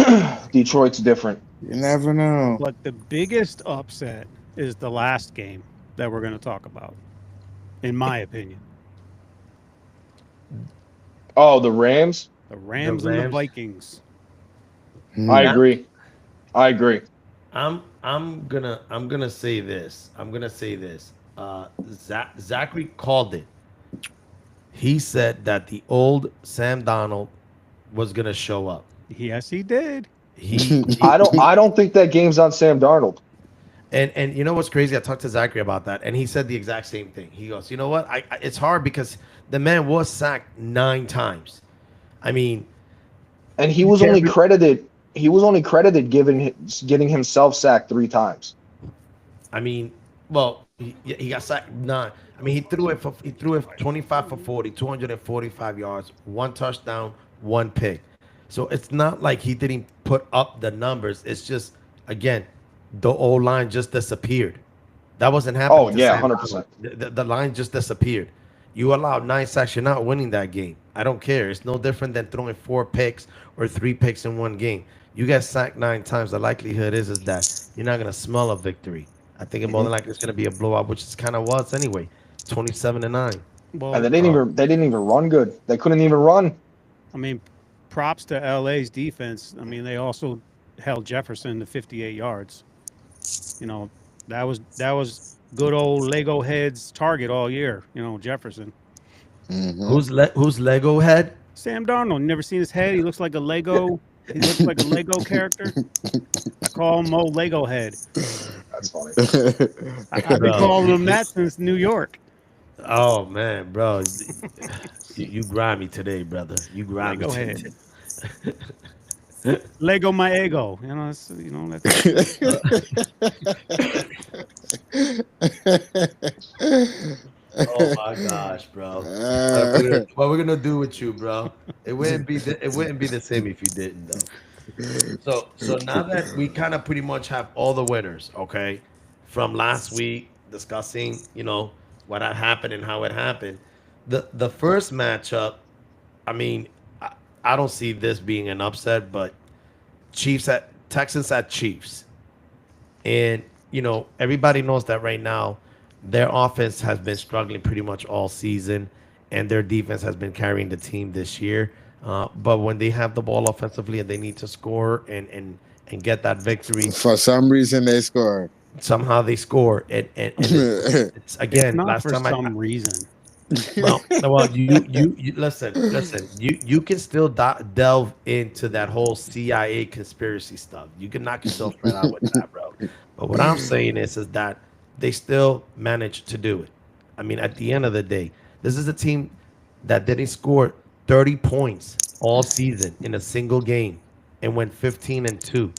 S5: Detroit's different.
S4: You never know.
S3: But the biggest upset is the last game that we're going to talk about, in my opinion.
S5: Oh, the Rams?
S3: The Rams and the
S2: Rams.
S3: Vikings.
S5: I agree.
S2: I'm gonna say this. Zachary called it. He said that the old Sam Donald was gonna show up.
S3: Yes, he did.
S2: He
S5: I don't think that game's on Sam Darnold.
S2: and you know what's crazy? I talked to Zachary about that, and he said the exact same thing. He goes, you know what? I it's hard because the man was sacked 9 times. I mean,
S5: And he was
S2: can't
S5: only
S2: re-
S5: credited getting himself sacked 3 times.
S2: I mean, well, he got sacked 9. I mean, he threw it 25 for 40, 245 yards, 1 touchdown, 1 pick. So it's not like he didn't put up the numbers. It's just again, the old line just disappeared. That wasn't happening.
S5: Oh,
S2: to
S5: yeah,
S2: Sam
S5: 100%.
S2: Darnold. The line just disappeared. You allowed 9 sacks, you're not winning that game. I don't care. It's no different than throwing 4 picks or 3 picks in one game. You get sacked 9 times. The likelihood is that you're not gonna smell a victory. I think more than likely it's gonna be a blowout, which is kind of was anyway. 27-9.
S3: Well,
S5: And they didn't even run good. They couldn't even run.
S3: I mean, props to LA's defense. I mean, they also held Jefferson to 58 yards. That was good old Lego heads target all year. Jefferson.
S2: Who's Lego head?
S3: Sam Darnold. You never seen his head? He looks like a Lego. He looks like a Lego character. I call him old Lego head.
S5: That's funny.
S3: I've been
S2: Bro.
S3: calling him that since New York.
S2: Oh man, bro, you grimy today, brother. You grimy
S3: Lego
S2: today.
S3: head. Lego my ego. That's
S2: Oh my gosh, bro. What we're gonna do with you, bro? It wouldn't be the same if you didn't, though. So now that we kind of pretty much have all the winners, okay, from last week discussing, what had happened and how it happened. The first matchup, I mean, I don't see this being an upset, but Texans at Chiefs, and everybody knows that right now their offense has been struggling pretty much all season, and their defense has been carrying the team this year. But when they have the ball offensively and they need to score and get that victory,
S4: For some reason, they score.
S2: somehow they score. And it's again
S3: not
S2: last
S3: for
S2: time
S3: some reason.
S2: well, you listen. You can still delve into that whole CIA conspiracy stuff. You can knock yourself right out with that, bro. But what I'm saying is that they still managed to do it. I mean, at the end of the day, this is a team that didn't score 30 points all season in a single game and went 15-2.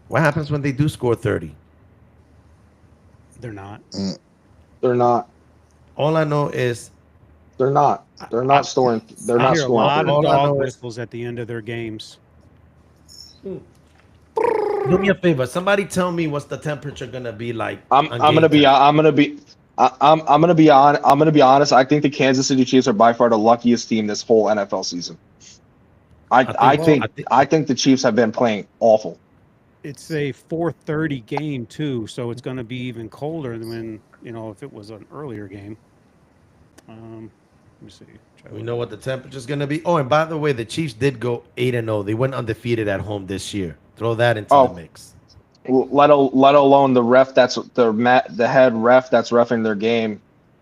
S2: What happens when they do score 30?
S3: They're not.
S5: They're not.
S2: All I know is
S5: They're not. They're not scoring. They're
S3: I
S5: not
S3: hear a
S5: scoring.
S3: lot
S2: All
S3: of
S2: I
S3: dog
S2: know is-
S3: whistles at the end of their games.
S2: do me a favor. Somebody tell me what's the temperature gonna be like.
S5: I'm gonna be honest. I think the Kansas City Chiefs are by far the luckiest team this whole NFL season. I think the Chiefs have been playing awful.
S3: It's a 4:30 game too, so it's going to be even colder than when if it was an earlier game. Let me see.
S2: We know what the temperature's gonna be. Oh, and by the way, the Chiefs did go 8-0. They went undefeated at home this year. Throw that into the mix.
S5: Let alone the ref that's the head ref that's reffing their game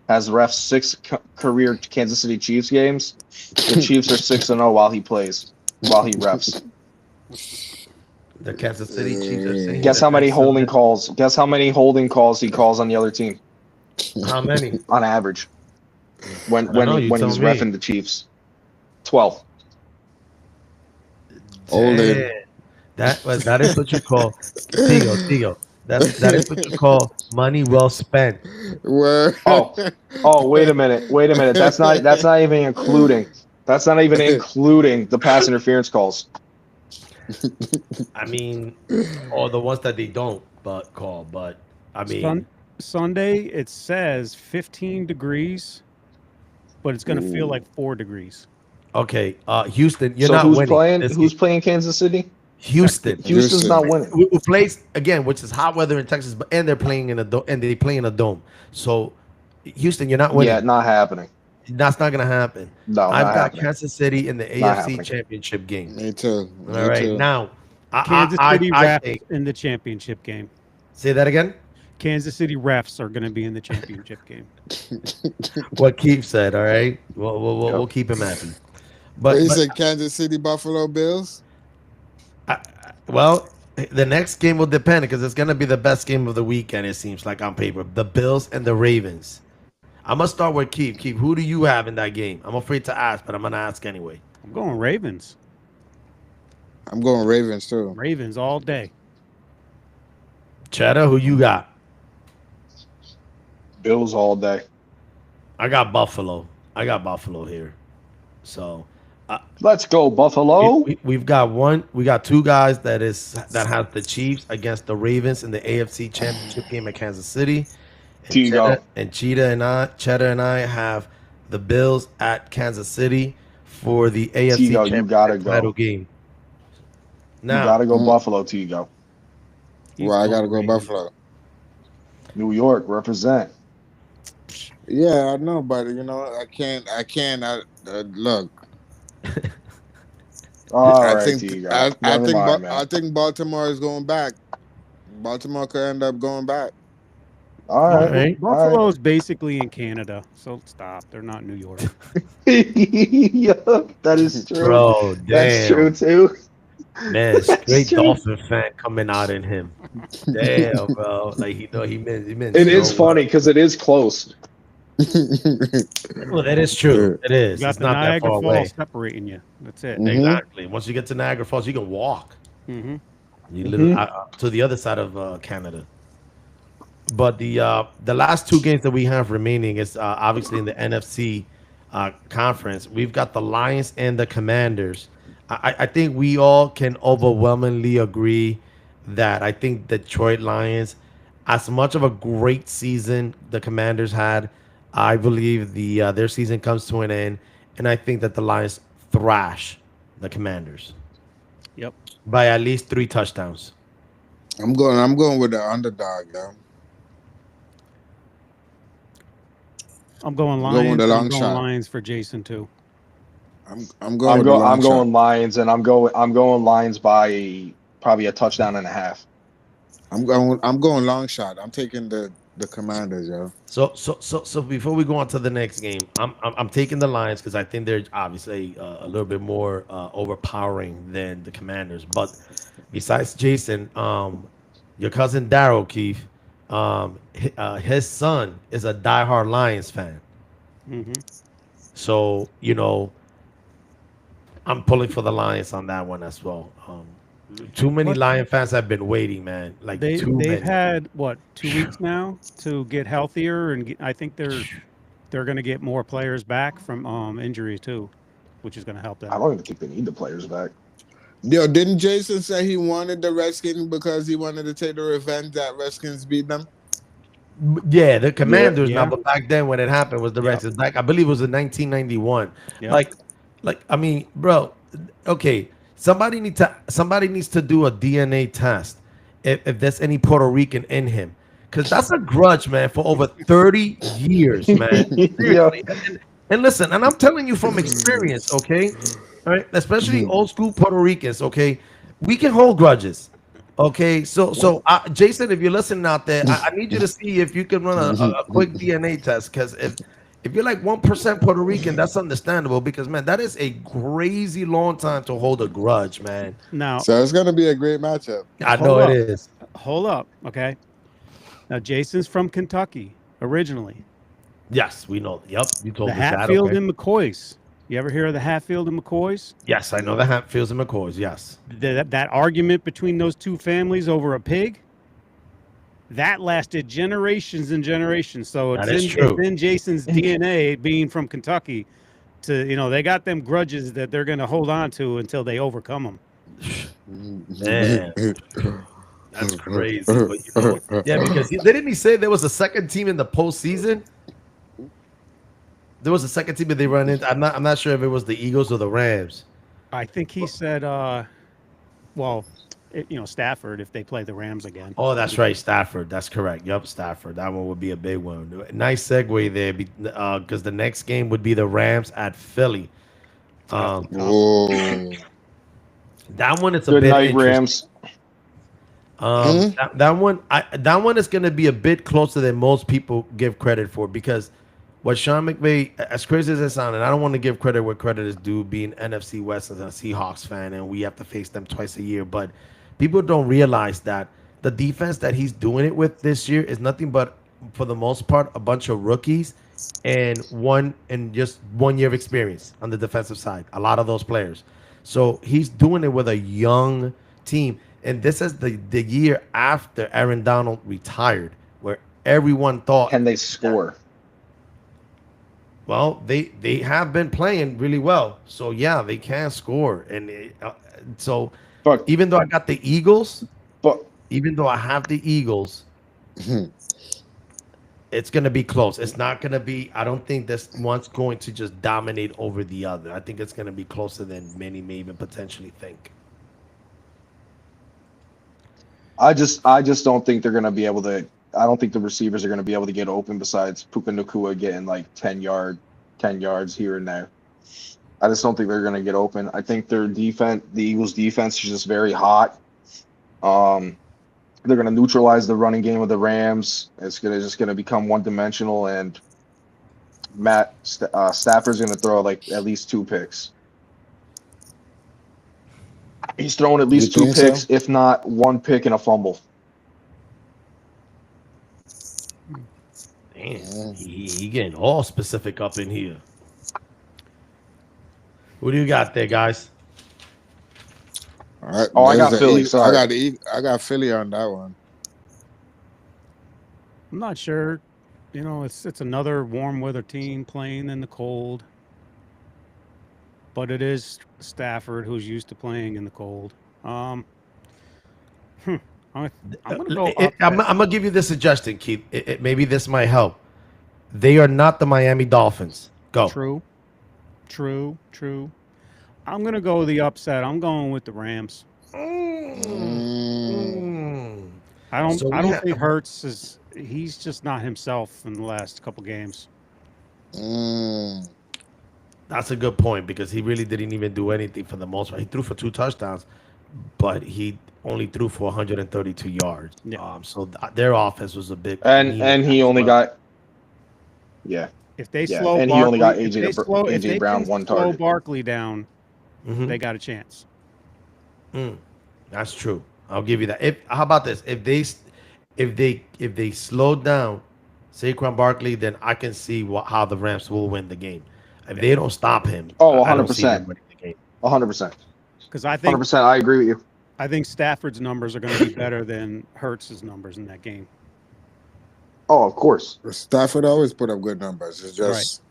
S5: has ref 6 career Kansas City Chiefs games. The Chiefs are 6-0 while he refs.
S2: The Kansas City Chiefs are saying.
S5: Guess how many holding calls? Guess how many holding calls he calls on the other team
S2: How many?
S5: on average when he's reffing the Chiefs? 12.
S4: Holding.
S2: Damn. That is what you call Tigo. That is what you call money well spent.
S4: Where?
S5: Oh, wait a minute. That's not even including the pass interference calls.
S2: I mean, or the ones that they don't call. But I mean,
S3: Sunday it says 15 degrees, but it's going to feel like 4 degrees.
S2: okay, Houston, you're
S5: So
S2: not
S5: who's
S2: winning.
S5: playing? Who's playing Kansas City?
S2: Houston.
S5: Houston's not winning.
S2: Who plays again, which is hot weather in Texas, and they're playing in a dome, and they play in a dome. So, Houston, you're not winning.
S5: Yeah, not happening.
S2: That's not gonna happen.
S5: No,
S2: I've
S5: not
S2: got
S5: happening.
S2: Kansas City in the
S5: Not
S2: AFC
S5: happening.
S2: Championship game.
S4: Me too.
S2: All right, now
S3: Kansas City
S2: I
S3: refs
S2: think,
S3: in the championship game.
S2: say that again.
S3: Kansas City refs are going to be in the championship game.
S2: What Keith said. All right, we'll keep him happy. But
S4: Is it Kansas City Buffalo Bills?
S2: well, the next game will depend because it's gonna be the best game of the weekend. It seems like on paper, the Bills and the Ravens. I'm gonna start with Keith. Keith, who do you have in that game? I'm afraid to ask, but I'm gonna ask anyway.
S3: I'm going Ravens.
S4: I'm going Ravens too.
S3: Ravens all day.
S2: Cheddar, who you got?
S5: Bills all day.
S2: I got Buffalo. Here. So
S5: Let's go Buffalo.
S2: we've got two guys that have the Chiefs against the Ravens in the AFC Championship game at Kansas City. And Cheddar and I have the Bills at Kansas City for the AFC Championship title game. Now,
S5: you gotta go Buffalo, Tigo.
S4: Well, I gotta go Buffalo.
S5: New York, represent.
S4: Yeah, I know, but I can't. Look. I think Baltimore is going back. Baltimore could end up going back.
S5: All right.
S2: right.
S3: Buffalo's basically in Canada, so stop. They're not New York.
S5: Yeah, that is true.
S2: Bro,
S5: That's true
S2: damn.
S5: too.
S2: Man,
S5: That's
S2: straight
S5: true.
S2: Dolphin fan coming out in him. Damn, bro. Like he meant
S5: It is
S2: so
S5: funny
S2: well.
S5: because it is close.
S2: Well, that is true. It
S3: You
S2: is.
S3: got
S2: It's
S3: the
S2: not that
S3: Niagara
S2: far
S3: Falls
S2: away.
S3: separating you. That's it.
S2: Exactly. Once you get to Niagara Falls, you can walk.
S3: Mm-hmm.
S2: You literally to the other side of Canada. But the last two games that we have remaining is obviously in the NFC conference. We've got the Lions and the Commanders. I think we all can overwhelmingly agree that I think Detroit Lions, as much of a great season the Commanders had, I believe their season comes to an end, and I think that the Lions thrash the Commanders
S3: Yep.
S2: by at least 3 touchdowns.
S4: I'm going with the underdog, yo.
S3: I'm going
S4: I'm going with
S3: Lions.
S4: the
S3: I'm
S4: long
S3: going
S4: shot.
S3: Lions for Jason too.
S4: I'm going with the long
S5: I'm
S4: shot.
S5: going Lions, and I'm going Lions by probably a touchdown and a half.
S4: I'm going long shot. I'm taking the Commanders, yo.
S2: So before we go on to the next game, I'm taking the Lions because I think they're obviously a little bit more overpowering than the Commanders. But besides Jason, your cousin Daryl Keith, his son is a diehard Lions fan.
S3: Mm-hmm.
S2: So I'm pulling for the Lions on that one as well. Too many
S3: What?
S2: Lion fans have been waiting, man. Like
S3: They've
S2: many.
S3: had what 2 weeks now to get healthier, and I think they're going to get more players back from injuries too, which is going to help them.
S5: I don't even think they need the players back.
S4: Yo, didn't Jason say he wanted the Redskins because he wanted to take the revenge that Redskins beat them?
S2: Yeah, the Commanders
S3: Yeah.
S2: now, but back then when it happened was the
S3: Yep.
S2: Redskins. Back, I believe it was in 1991.
S3: Yep.
S2: Like I mean, bro. Okay, somebody needs to do a DNA test if there's any Puerto Rican in him, because that's a grudge, man, for over 30 years, man. Seriously. And listen, and I'm telling you from experience, okay, all right, especially old school Puerto Ricans, okay, we can hold grudges. Okay, so Jason, if you're listening out there, I need you to see if you can run a quick DNA test, because if you're like 1% Puerto Rican, that's understandable, because man, that is a crazy long time to hold a grudge, man.
S3: Now,
S4: So it's gonna be a great matchup.
S2: I know
S3: Hold
S2: it
S3: up.
S2: is.
S3: hold up, okay? Now, Jason's from Kentucky originally.
S2: Yes, we know. Yep, you told
S3: The
S2: us that.
S3: Hatfield
S2: Okay.
S3: and McCoys. You ever hear of the Hatfield and McCoys?
S2: Yes, I know the Hatfields and McCoys. Yes.
S3: That argument between those two families over a pig, that lasted generations and generations. So
S2: That
S3: it's
S2: is true.
S3: in Jason's DNA, being from Kentucky, to they got them grudges that they're going to hold on to until they overcome them.
S2: Man, that's crazy. But, yeah, because didn't he say there was a second team in the postseason? There was a second team that they run into. I'm not sure if it was the Eagles or the Rams.
S3: I think he said, Stafford if they play the Rams again.
S2: Oh, that's right, Stafford. That's correct. Yup, Stafford. That one would be a big one. Nice segue there, because the next game would be the Rams at Philly.
S4: Oh.
S2: That one is a
S5: Good
S2: bit
S5: night,
S2: interesting.
S5: Rams.
S2: That one is going to be a bit closer than most people give credit for, because what Sean McVay, as crazy as it sounds, and I don't want to give credit where credit is due, being NFC West as a Seahawks fan, and we have to face them twice a year, but people don't realize that the defense that he's doing it with this year is nothing but, for the most part, a bunch of rookies and just 1 year of experience on the defensive side. A lot of those players. So he's doing it with a young team. And this is the year after Aaron Donald retired, where everyone thought,
S5: Can they score?
S2: well, they have been playing really well. So yeah, they can score. And
S5: But
S2: even though I got the Eagles,
S5: but
S2: even though I have the Eagles, it's going to be close. It's not going to be, I don't think this one's going to just dominate over the other. I think it's going to be closer than many may even potentially think.
S5: I just don't think they're gonna be able to. I don't think the receivers are gonna be able to get open. Besides Puka Nacua getting like 10 yards here and there. I just don't think they're gonna get open. I think their defense, the Eagles' defense, is just very hot. They're going to neutralize the running game of the Rams. It's just going to become one-dimensional, and Stafford's going to throw like at least 2 picks. He's throwing at
S4: You
S5: least 2
S4: think so?
S5: picks, if not 1 pick and a fumble.
S2: Damn, he getting all specific up in here. Who do you got there, guys?
S4: All right,
S5: Oh, I got
S4: there's the
S5: Philly,
S4: Eag-
S5: sorry.
S4: I got Philly on that one.
S3: I'm not sure. You know, it's another warm weather team playing in the cold. But it is Stafford who's used to playing in the cold. I'm gonna go upset.
S2: I'm gonna give you this suggestion, Keith. Maybe this might help. They are not the Miami Dolphins. Go.
S3: True. I'm gonna go the upset. I'm going with the Rams.
S2: Mm.
S3: I don't
S2: So we
S3: I don't
S2: have-
S3: think Hurts is he's just not himself in the last couple games.
S4: Mm.
S2: That's a good point because he really didn't even do anything for the most part. He threw for 2 touchdowns, but he only threw for 132 yards.
S3: Yeah.
S2: So their offense was a bit.
S5: And he only got
S3: If they
S5: Yeah,
S3: slow
S5: and he
S3: Barkley,
S5: only got
S3: if
S5: AJ
S3: they slow, if
S5: AJ
S3: they
S5: Brown
S3: can
S5: 1
S3: slow
S5: target.
S3: Barkley down,
S2: Mhm.
S3: they got a chance.
S2: That's true. I'll give you that. How about this? If they slow down Saquon Barkley, then I can see how the Rams will win the game. If they don't stop him,
S5: Oh,
S2: I don't see them
S5: 100%.
S2: winning the game.
S5: 100%.
S3: Because I think
S5: 100%. I agree with you.
S3: Stafford's numbers are going to be better than Hurts's numbers in that game.
S5: Oh, of course.
S4: Stafford always put up good numbers. It's just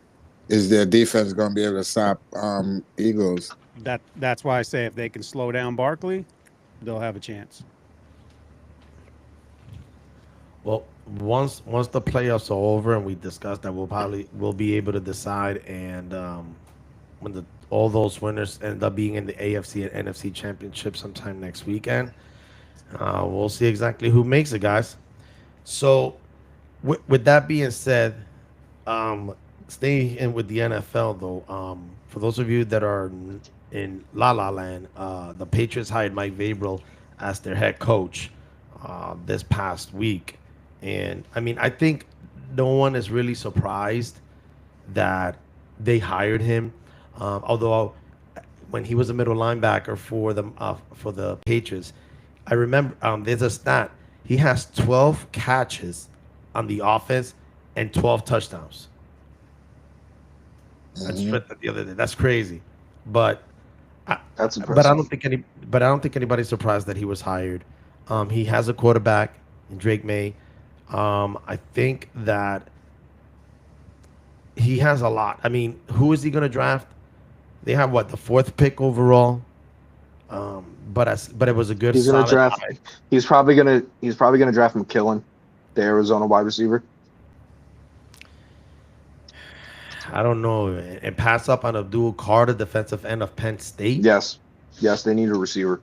S4: is their defense going to be able to stop Eagles?
S3: That's why I say if they can slow down Barkley, they'll have a chance.
S2: Well, once the playoffs are over and we discussed that, we'll be able to decide. And when all those winners end up being in the AFC and NFC championship sometime next weekend, we'll see exactly who makes it, guys. So, with that being said, staying in with the NFL though, for those of you that are in La La Land, the Patriots hired Mike Vrabel as their head coach this past week. And I mean, I think no one is really surprised that they hired him. Although when he was a middle linebacker for the Patriots, I remember there's a stat. He has 12 catches on the offense and 12 touchdowns. That's the other day. That's crazy. But
S5: That's impressive.
S2: But I don't think anybody's surprised that he was hired. He has a quarterback in Drake May. I think that he has a lot. I mean, who is he going to draft? They have the 4th pick overall. But it was a good.
S5: He's gonna
S2: solid
S5: draft.
S2: hire.
S5: He's probably gonna draft McKillen, the Arizona wide receiver.
S2: I don't know, and pass up on Abdul Carter, defensive end of Penn State.
S5: Yes, they need a receiver.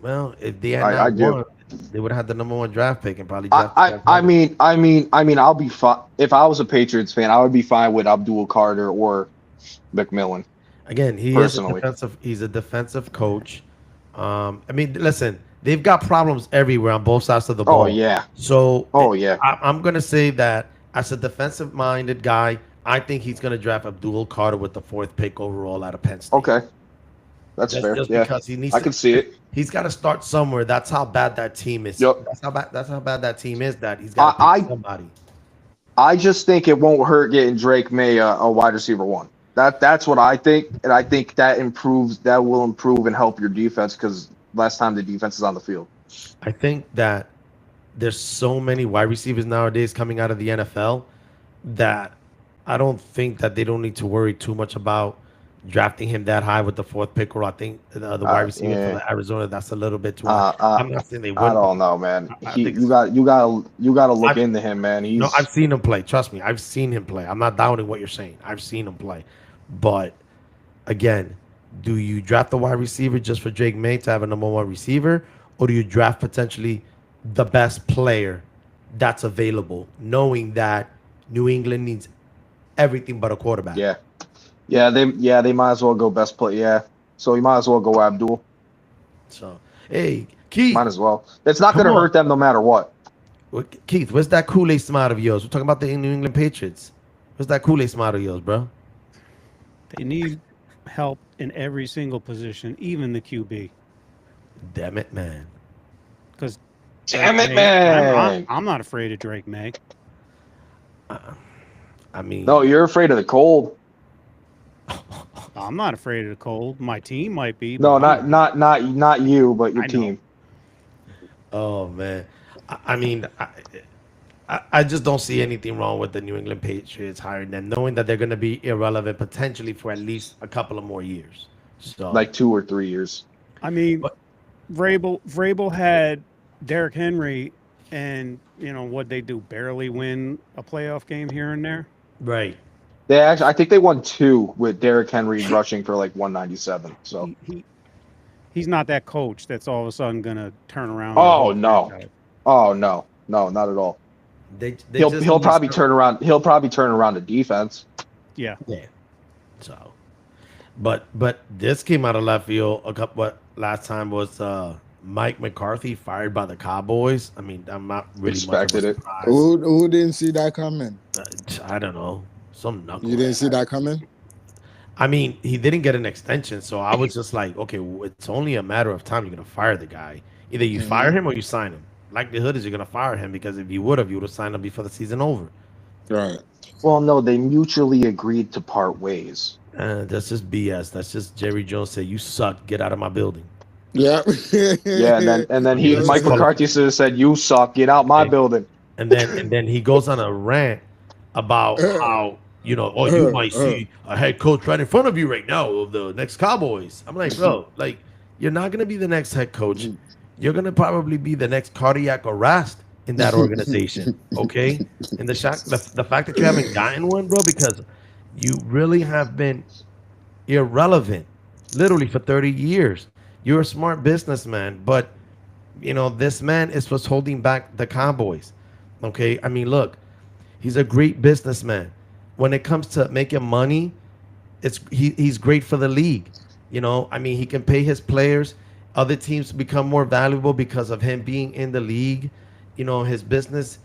S2: Well, if they had
S5: I
S2: not
S5: do.
S2: won, they would have had the number 1 draft pick and probably.
S5: I mean, I'll be fine if I was a Patriots fan. I would be fine with Abdul Carter or McMillan.
S2: Again,
S5: Personally.
S2: He's a defensive coach. I mean, listen, they've got problems everywhere on both sides of the ball.
S5: Oh yeah.
S2: So,
S5: Yeah.
S2: I'm gonna say that as a defensive-minded guy, I think he's gonna draft Abdul Carter with the 4th pick overall out of Penn State.
S5: Okay. That's fair.
S2: Just
S5: Yeah.
S2: because he needs.
S5: I can see it.
S2: He's got to start somewhere. That's how bad that team is.
S5: Yep.
S2: That's how bad that team is. That he's got to pick somebody.
S5: I just think it won't hurt getting Drake May a wide receiver 1. That's what I think, and I think that will improve and help your defense because last time the defense is on the field.
S2: I think that there's so many wide receivers nowadays coming out of the NFL that I don't think that they don't need to worry too much about drafting him that high with the 4th pick. Or I think the wide receiver for the Arizona, that's a little bit too high. I'm not saying they wouldn't.
S5: I don't know, man.
S2: I
S5: You
S2: think
S5: got to look into him, man.
S2: No, I've seen him play. Trust me, I've seen him play. I'm not doubting what you're saying. I've seen him play. But again, do you draft the wide receiver just for Drake May to have a number 1 receiver, or do you draft potentially the best player that's available, knowing that New England needs everything but a quarterback?
S5: They might as well go best play. Yeah, so you might as well go Abdul.
S2: So, hey, Keith,
S5: Might as well. It's not going to
S2: Come on.
S5: hurt them no matter what.
S2: Keith, where's that Kool-Aid smile of yours? We're talking about the New England Patriots. Where's that Kool-Aid smile of yours, bro?
S3: They need help in every single position, even the QB.
S2: Damn it, man.
S3: Because
S5: Damn it, man.
S3: I'm not afraid of Drake May.
S2: I mean,
S5: No, you're afraid of the cold.
S3: I'm not afraid of the cold. My team might be.
S5: No,
S3: but
S5: not you, but your
S3: I know.
S5: team.
S2: oh man. I mean, I just don't see anything wrong with the New England Patriots hiring them, knowing that they're going to be irrelevant potentially for at least a couple of more years. So,
S5: Like 2 or 3 years.
S3: I mean,
S2: But-
S3: Vrabel had Derrick Henry, and what they do, barely win a playoff game here and there.
S2: right.
S5: I think they won 2 with Derrick Henry rushing for like 197. So
S3: He's not that coach that's all of a sudden gonna turn around.
S5: Oh,
S3: the whole
S5: no.
S3: franchise.
S5: no, not at all.
S2: They
S5: He'll
S2: just
S5: probably
S2: missed-
S5: turn around. He'll probably turn around the defense.
S3: Yeah.
S2: Yeah. So, but this came out of left field. Last time was Mike McCarthy fired by the Cowboys. I mean, I'm not really
S5: Expected it.
S2: surprised.
S4: Who didn't see that coming?
S2: I don't know. Some knuckle.
S4: You didn't see that coming?
S2: I mean, he didn't get an extension, so I was just like, okay, it's only a matter of time. You're gonna fire the guy. Either you fire him or you sign him. Likelihood is you're gonna fire him because if you would have signed him before the season over.
S4: Right.
S5: Well, no, they mutually agreed to part ways.
S2: That's just BS. That's just Jerry Jones said, "You suck. Get out of my building."
S4: Yeah.
S5: Yeah, and then
S2: Yeah,
S5: Mike McCarthy should have said, "You suck. Get out my building."
S2: And then he goes on a rant about how you might see a head coach right in front of you right now of the next Cowboys. I'm like, bro, like you're not gonna be the next head coach. You're gonna probably be the next cardiac arrest in that organization. Okay, and the fact that you haven't gotten one, bro, because you really have been irrelevant, literally for 30 years. You're a smart businessman, but this man is what's holding back the Cowboys. Okay, I mean, look, he's a great businessman. When it comes to making money, he's great for the league. I mean, he can pay his players. Other teams become more valuable because of him being in the league. His business,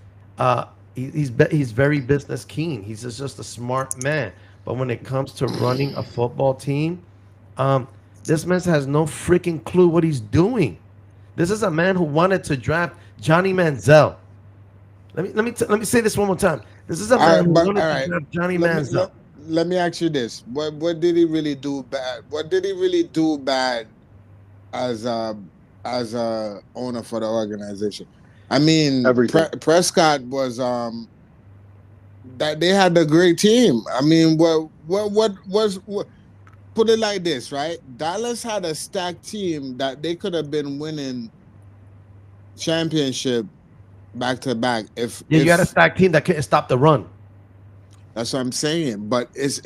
S2: he's very business keen. He's just a smart man. But when it comes to running a football team, this man has no freaking clue what he's doing. This is a man who wanted to draft Johnny Manziel. Let me say this one more time. This is a man who wanted to draft Johnny Manziel.
S4: Let me ask you this: What did he really do bad? What did he really do bad as a owner for the organization? I mean,
S5: Everything.
S4: Prescott was that they had a great team. I mean, what put it like this, right? Dallas had a stacked team that they could have been winning championship back to back.
S2: You got a stacked team that couldn't stop the run.
S4: That's what I'm saying. But it's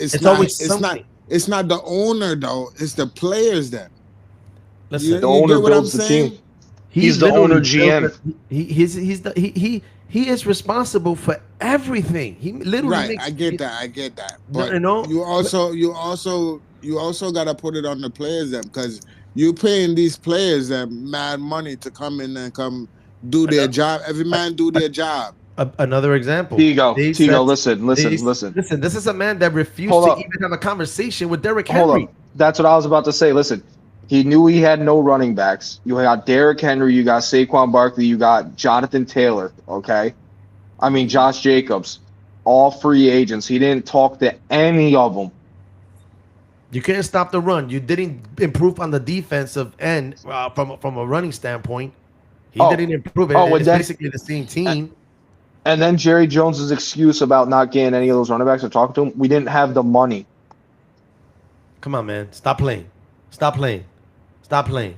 S4: not the owner though. It's the players then.
S2: Listen,
S5: The owner
S4: get what
S5: builds
S4: I'm
S5: the
S4: saying?
S5: team. He's the owner
S2: literally
S5: GM.
S2: He is responsible for everything. He literally
S4: Right,
S2: makes,
S4: I get that. But
S2: No,
S4: you also gotta put it on the players then, because you're paying these players mad money to come in and come do their job. Every man do their job.
S2: Another example.
S5: Tigo,
S2: said-
S5: listen.
S2: Listen, this is a man that refused
S5: Hold
S2: to
S5: up.
S2: even have a conversation with Derrick
S5: Hold
S2: Henry.
S5: up. That's what I was about to say. Listen, he knew he had no running backs. You got Derrick Henry, you got Saquon Barkley, you got Jonathan Taylor, okay? I mean, Josh Jacobs, all free agents. He didn't talk to any of them.
S2: You can't stop the run. You didn't improve on the defensive end from a running standpoint. He didn't improve it. It's basically the same team.
S5: And then Jerry Jones's excuse about not getting any of those running backs or talking to him, we didn't have the money.
S2: Come on, man. Stop playing. Stop playing. Stop playing.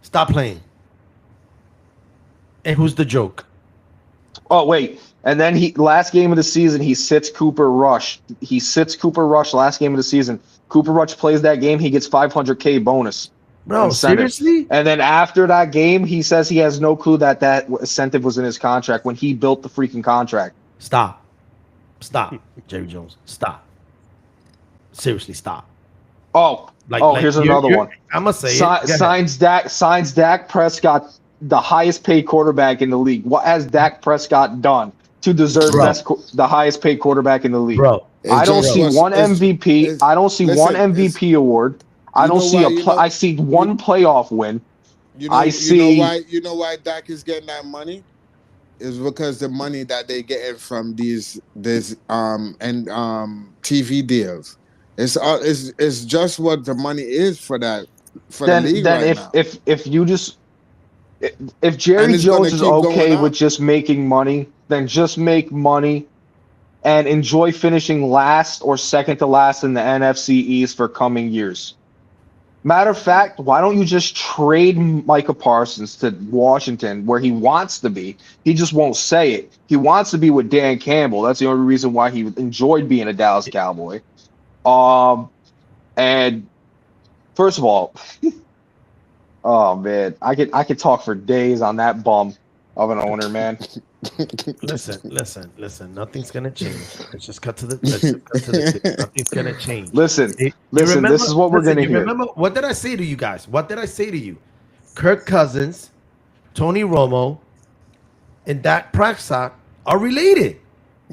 S2: Stop playing. And who's the joke?
S5: Oh, wait. And then last game of the season, he sits Cooper Rush. Last game of the season. Cooper Rush plays that game, he gets $500K bonus.
S2: Bro,
S5: Incentive.
S2: seriously?
S5: And then after that game, he says he has no clue that incentive was in his contract when he built the freaking contract.
S2: Stop. Jerry Jones. Stop. Seriously, stop.
S5: Here's another one.
S2: I'm gonna say it. Go ahead.
S5: Signs Dak Prescott, the highest paid quarterback in the league. What has Dak Prescott done to deserve the highest paid quarterback in the league?
S2: Bro,
S5: I don't see one MVP. I don't see one MVP award. I don't see I see one playoff win.
S4: You know why Dak is getting that money? Is because the money that they getting from these TV deals. It's just what the money is for that the league right now.
S5: If Jerry Jones is okay with just making money, then just make money and enjoy finishing last or second to last in the NFC East for coming years. Matter of fact, why don't you just trade Micah Parsons to Washington where he wants to be? He just won't say it. He wants to be with Dan Campbell. That's the only reason why he enjoyed being a Dallas Cowboy. And first of all, oh man, I could talk for days on that bum of an owner, man.
S2: Listen. Nothing's gonna change. Let's just cut to the. Nothing's gonna change.
S5: Listen. This is what we're gonna hear.
S2: Remember what did I say to you guys? What did I say to you? Kirk Cousins, Tony Romo, and Dak Prescott are related.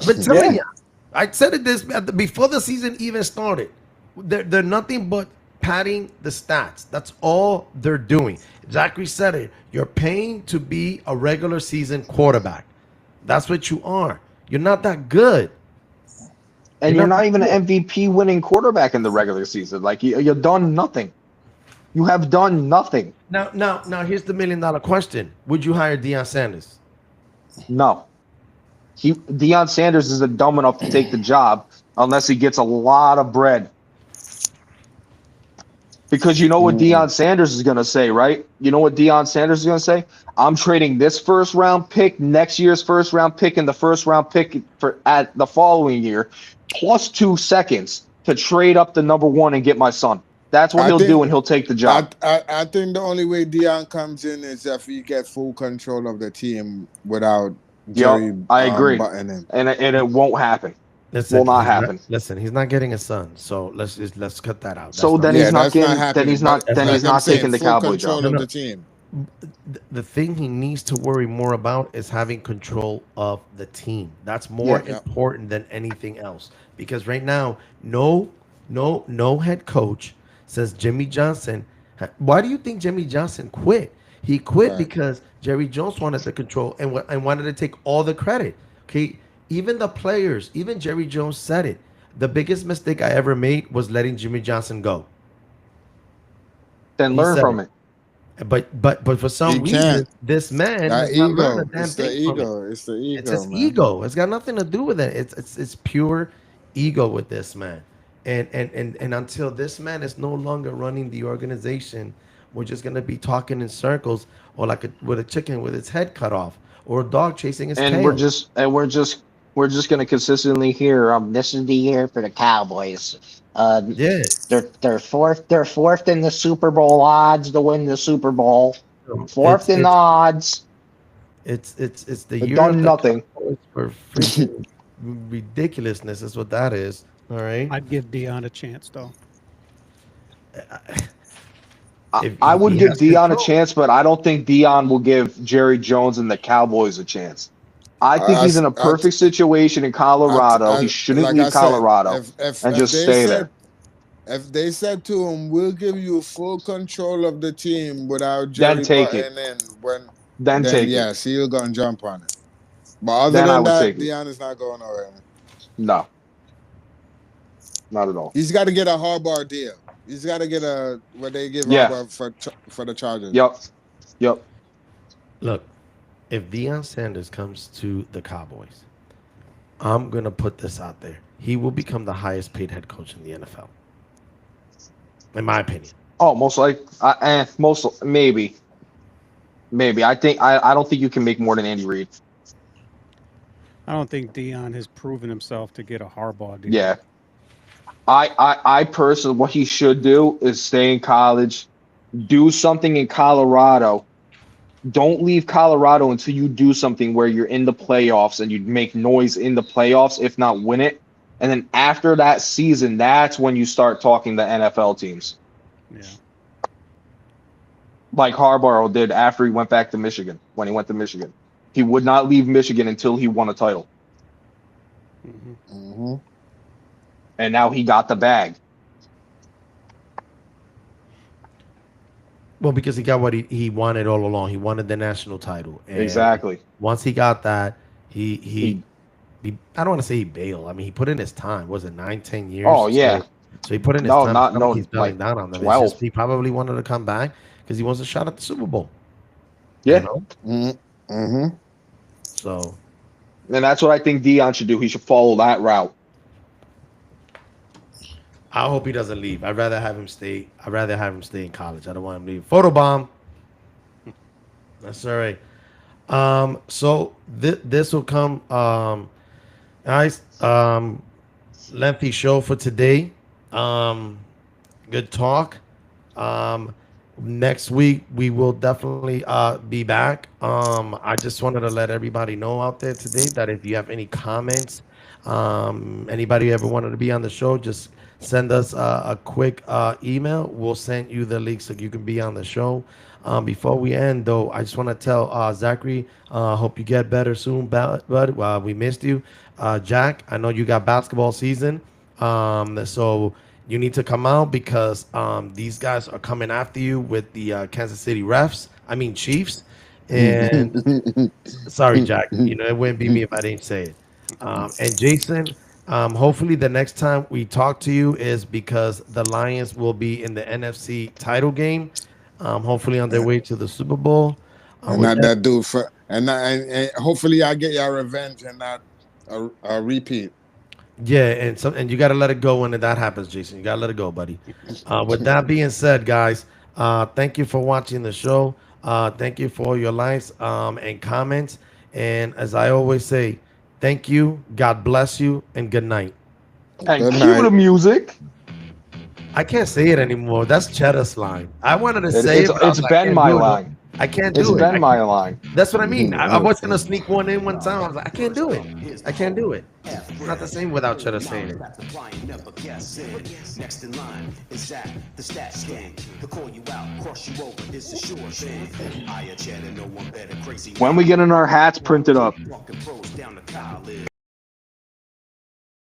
S2: But telling you, I said it before the season even started. They're nothing but padding the stats. That's all they're doing. Zachary said it. You're paying to be a regular season quarterback. That's what you are. You're not that good.
S5: And you're not even an MVP winning quarterback in the regular season. Like you've done nothing. You have done nothing.
S2: Now here's the $1 million question. Would you hire Deion Sanders?
S5: No. Deion Sanders isn't dumb enough to take the job unless he gets a lot of bread. Because you know what Deion Sanders is going to say, right? You know what Deion Sanders is going to say? I'm trading this first-round pick, next year's first-round pick, and the first-round pick at the following year, plus 2 seconds to trade up the number 1 and get my son. That's what he'll do, and he'll take the job.
S4: I think the only way Deion comes in is if he gets full control of the team without Jerry.
S5: I agree, and it won't happen. Will not happen.
S2: He's not getting a son, so let's cut that out.
S5: So then he's not taking the Cowboy job.
S4: Of the team.
S2: The thing he needs to worry more about is having control of the team. That's more important than anything else. Because right now, no head coach says Jimmy Johnson. Why do you think Jimmy Johnson quit? He quit because Jerry Jones wanted the control and wanted to take all the credit. Okay. Even the players, even Jerry Jones said it. The biggest mistake I ever made was letting Jimmy Johnson go.
S5: Then learn from it.
S2: But for some reason, this man
S4: has not learned a damn thing from it. It's the ego.
S2: It's his ego. It's got nothing to do with it. It's pure ego with this man. And until this man is no longer running the organization, we're just gonna be talking in circles, or like with a chicken with its head cut off, or a dog chasing its tail.
S5: We're just going to consistently hear this is the year for the Cowboys. They're fourth in the Super Bowl odds to win the Super Bowl. Fourth in the odds.
S2: It's the year
S5: done nothing
S2: for freaking ridiculousness is what that is. All right.
S3: I'd give Deion a chance though.
S5: I would give Deion a chance, but I don't think Deion will give Jerry Jones and the Cowboys a chance. I think he's in a perfect situation in Colorado. He shouldn't leave Colorado and just stay there.
S4: If they said to him, "We'll give you full control of the team without Jerry,"
S5: then take it. Then take it.
S4: Yes, he'll go and jump on it. But other than that, Deion is not going nowhere.
S5: No, not at all.
S4: He's got to get a Harbaugh deal. He's got to get what they give Harbaugh for the Chargers.
S5: Yep.
S2: Look. If Deion Sanders comes to the Cowboys, I'm going to put this out there. He will become the highest paid head coach in the NFL. In my opinion.
S5: Oh, maybe. I don't think you can make more than Andy Reid.
S3: I don't think Deion has proven himself to get a Harbaugh deal.
S5: Yeah. I personally, what he should do is stay in college, do something in Colorado. Don't leave Colorado until you do something where you're in the playoffs and you make noise in the playoffs, if not win it. And then after that season, that's when you start talking the NFL teams.
S3: Yeah.
S5: Like Harbaugh did after he went back to Michigan, when he went to Michigan. He would not leave Michigan until he won a title.
S3: Mm-hmm.
S5: And now he got the bag.
S2: Well, because he got what he wanted all along. He wanted the national title. And
S5: Exactly.
S2: once he got that, he I don't want to say he bailed. I mean, he put in his time. Was it 9-10 years?
S5: Oh, yeah.
S2: So he put in his
S5: No,
S2: time.
S5: not-
S2: It's
S5: no,
S2: like he's doubling
S5: like
S2: down on them.
S5: 12.
S2: It's just he probably wanted to come back because he wants a shot at the Super Bowl.
S5: Yeah.
S2: You know?
S4: Mm-hmm.
S2: So
S5: And that's what I think Deion should do. He should follow that route.
S2: I hope he doesn't leave. I'd rather have him stay. I'd rather have him stay in college. I don't want him to leave. Photobomb. That's all right. So this will come, guys. Lengthy show for today. Good talk. Next week we will definitely be back. I just wanted to let everybody know out there today that if you have any comments, anybody ever wanted to be on the show, just send us a quick email. We'll send you the link so you can be on the show. Before we end, though, I just want to tell Zachary, hope you get better soon, bud. We missed you. Jack, I know you got basketball season, so you need to come out because these guys are coming after you with the Kansas City Chiefs. And sorry, Jack, it wouldn't be me if I didn't say it. And Jason, hopefully the next time we talk to you is because the Lions will be in the NFC title game. Hopefully on their way to the Super Bowl.
S4: And not that dude and hopefully I get your revenge and not a repeat.
S2: Yeah, and you got to let it go when that happens, Jason. You got to let it go, buddy. With that being said, guys, thank you for watching the show. Thank you for your likes and comments. And as I always say, thank you, God bless you, and good night.
S5: And
S4: Good
S5: cue
S4: night.
S5: the music.
S2: I can't say it anymore. That's Cheddar's line. I wanted to say it. but I was
S5: It's
S2: like, I
S5: been
S2: can't
S5: my
S2: do it.
S5: line.
S2: I can't
S5: It's
S2: do it.
S5: been my line.
S2: That's what I mean. I was going to sneak one in one time. I was like, I can't do it. I can't do it. It's not the same without Cheddar saying it.
S1: Next in line is Zach, the stats king. The call you out, cross you over is a sure thing. Higher Cheddar, no one better, crazy.
S5: When we get in our hats printed up.
S1: Walking pros down to college.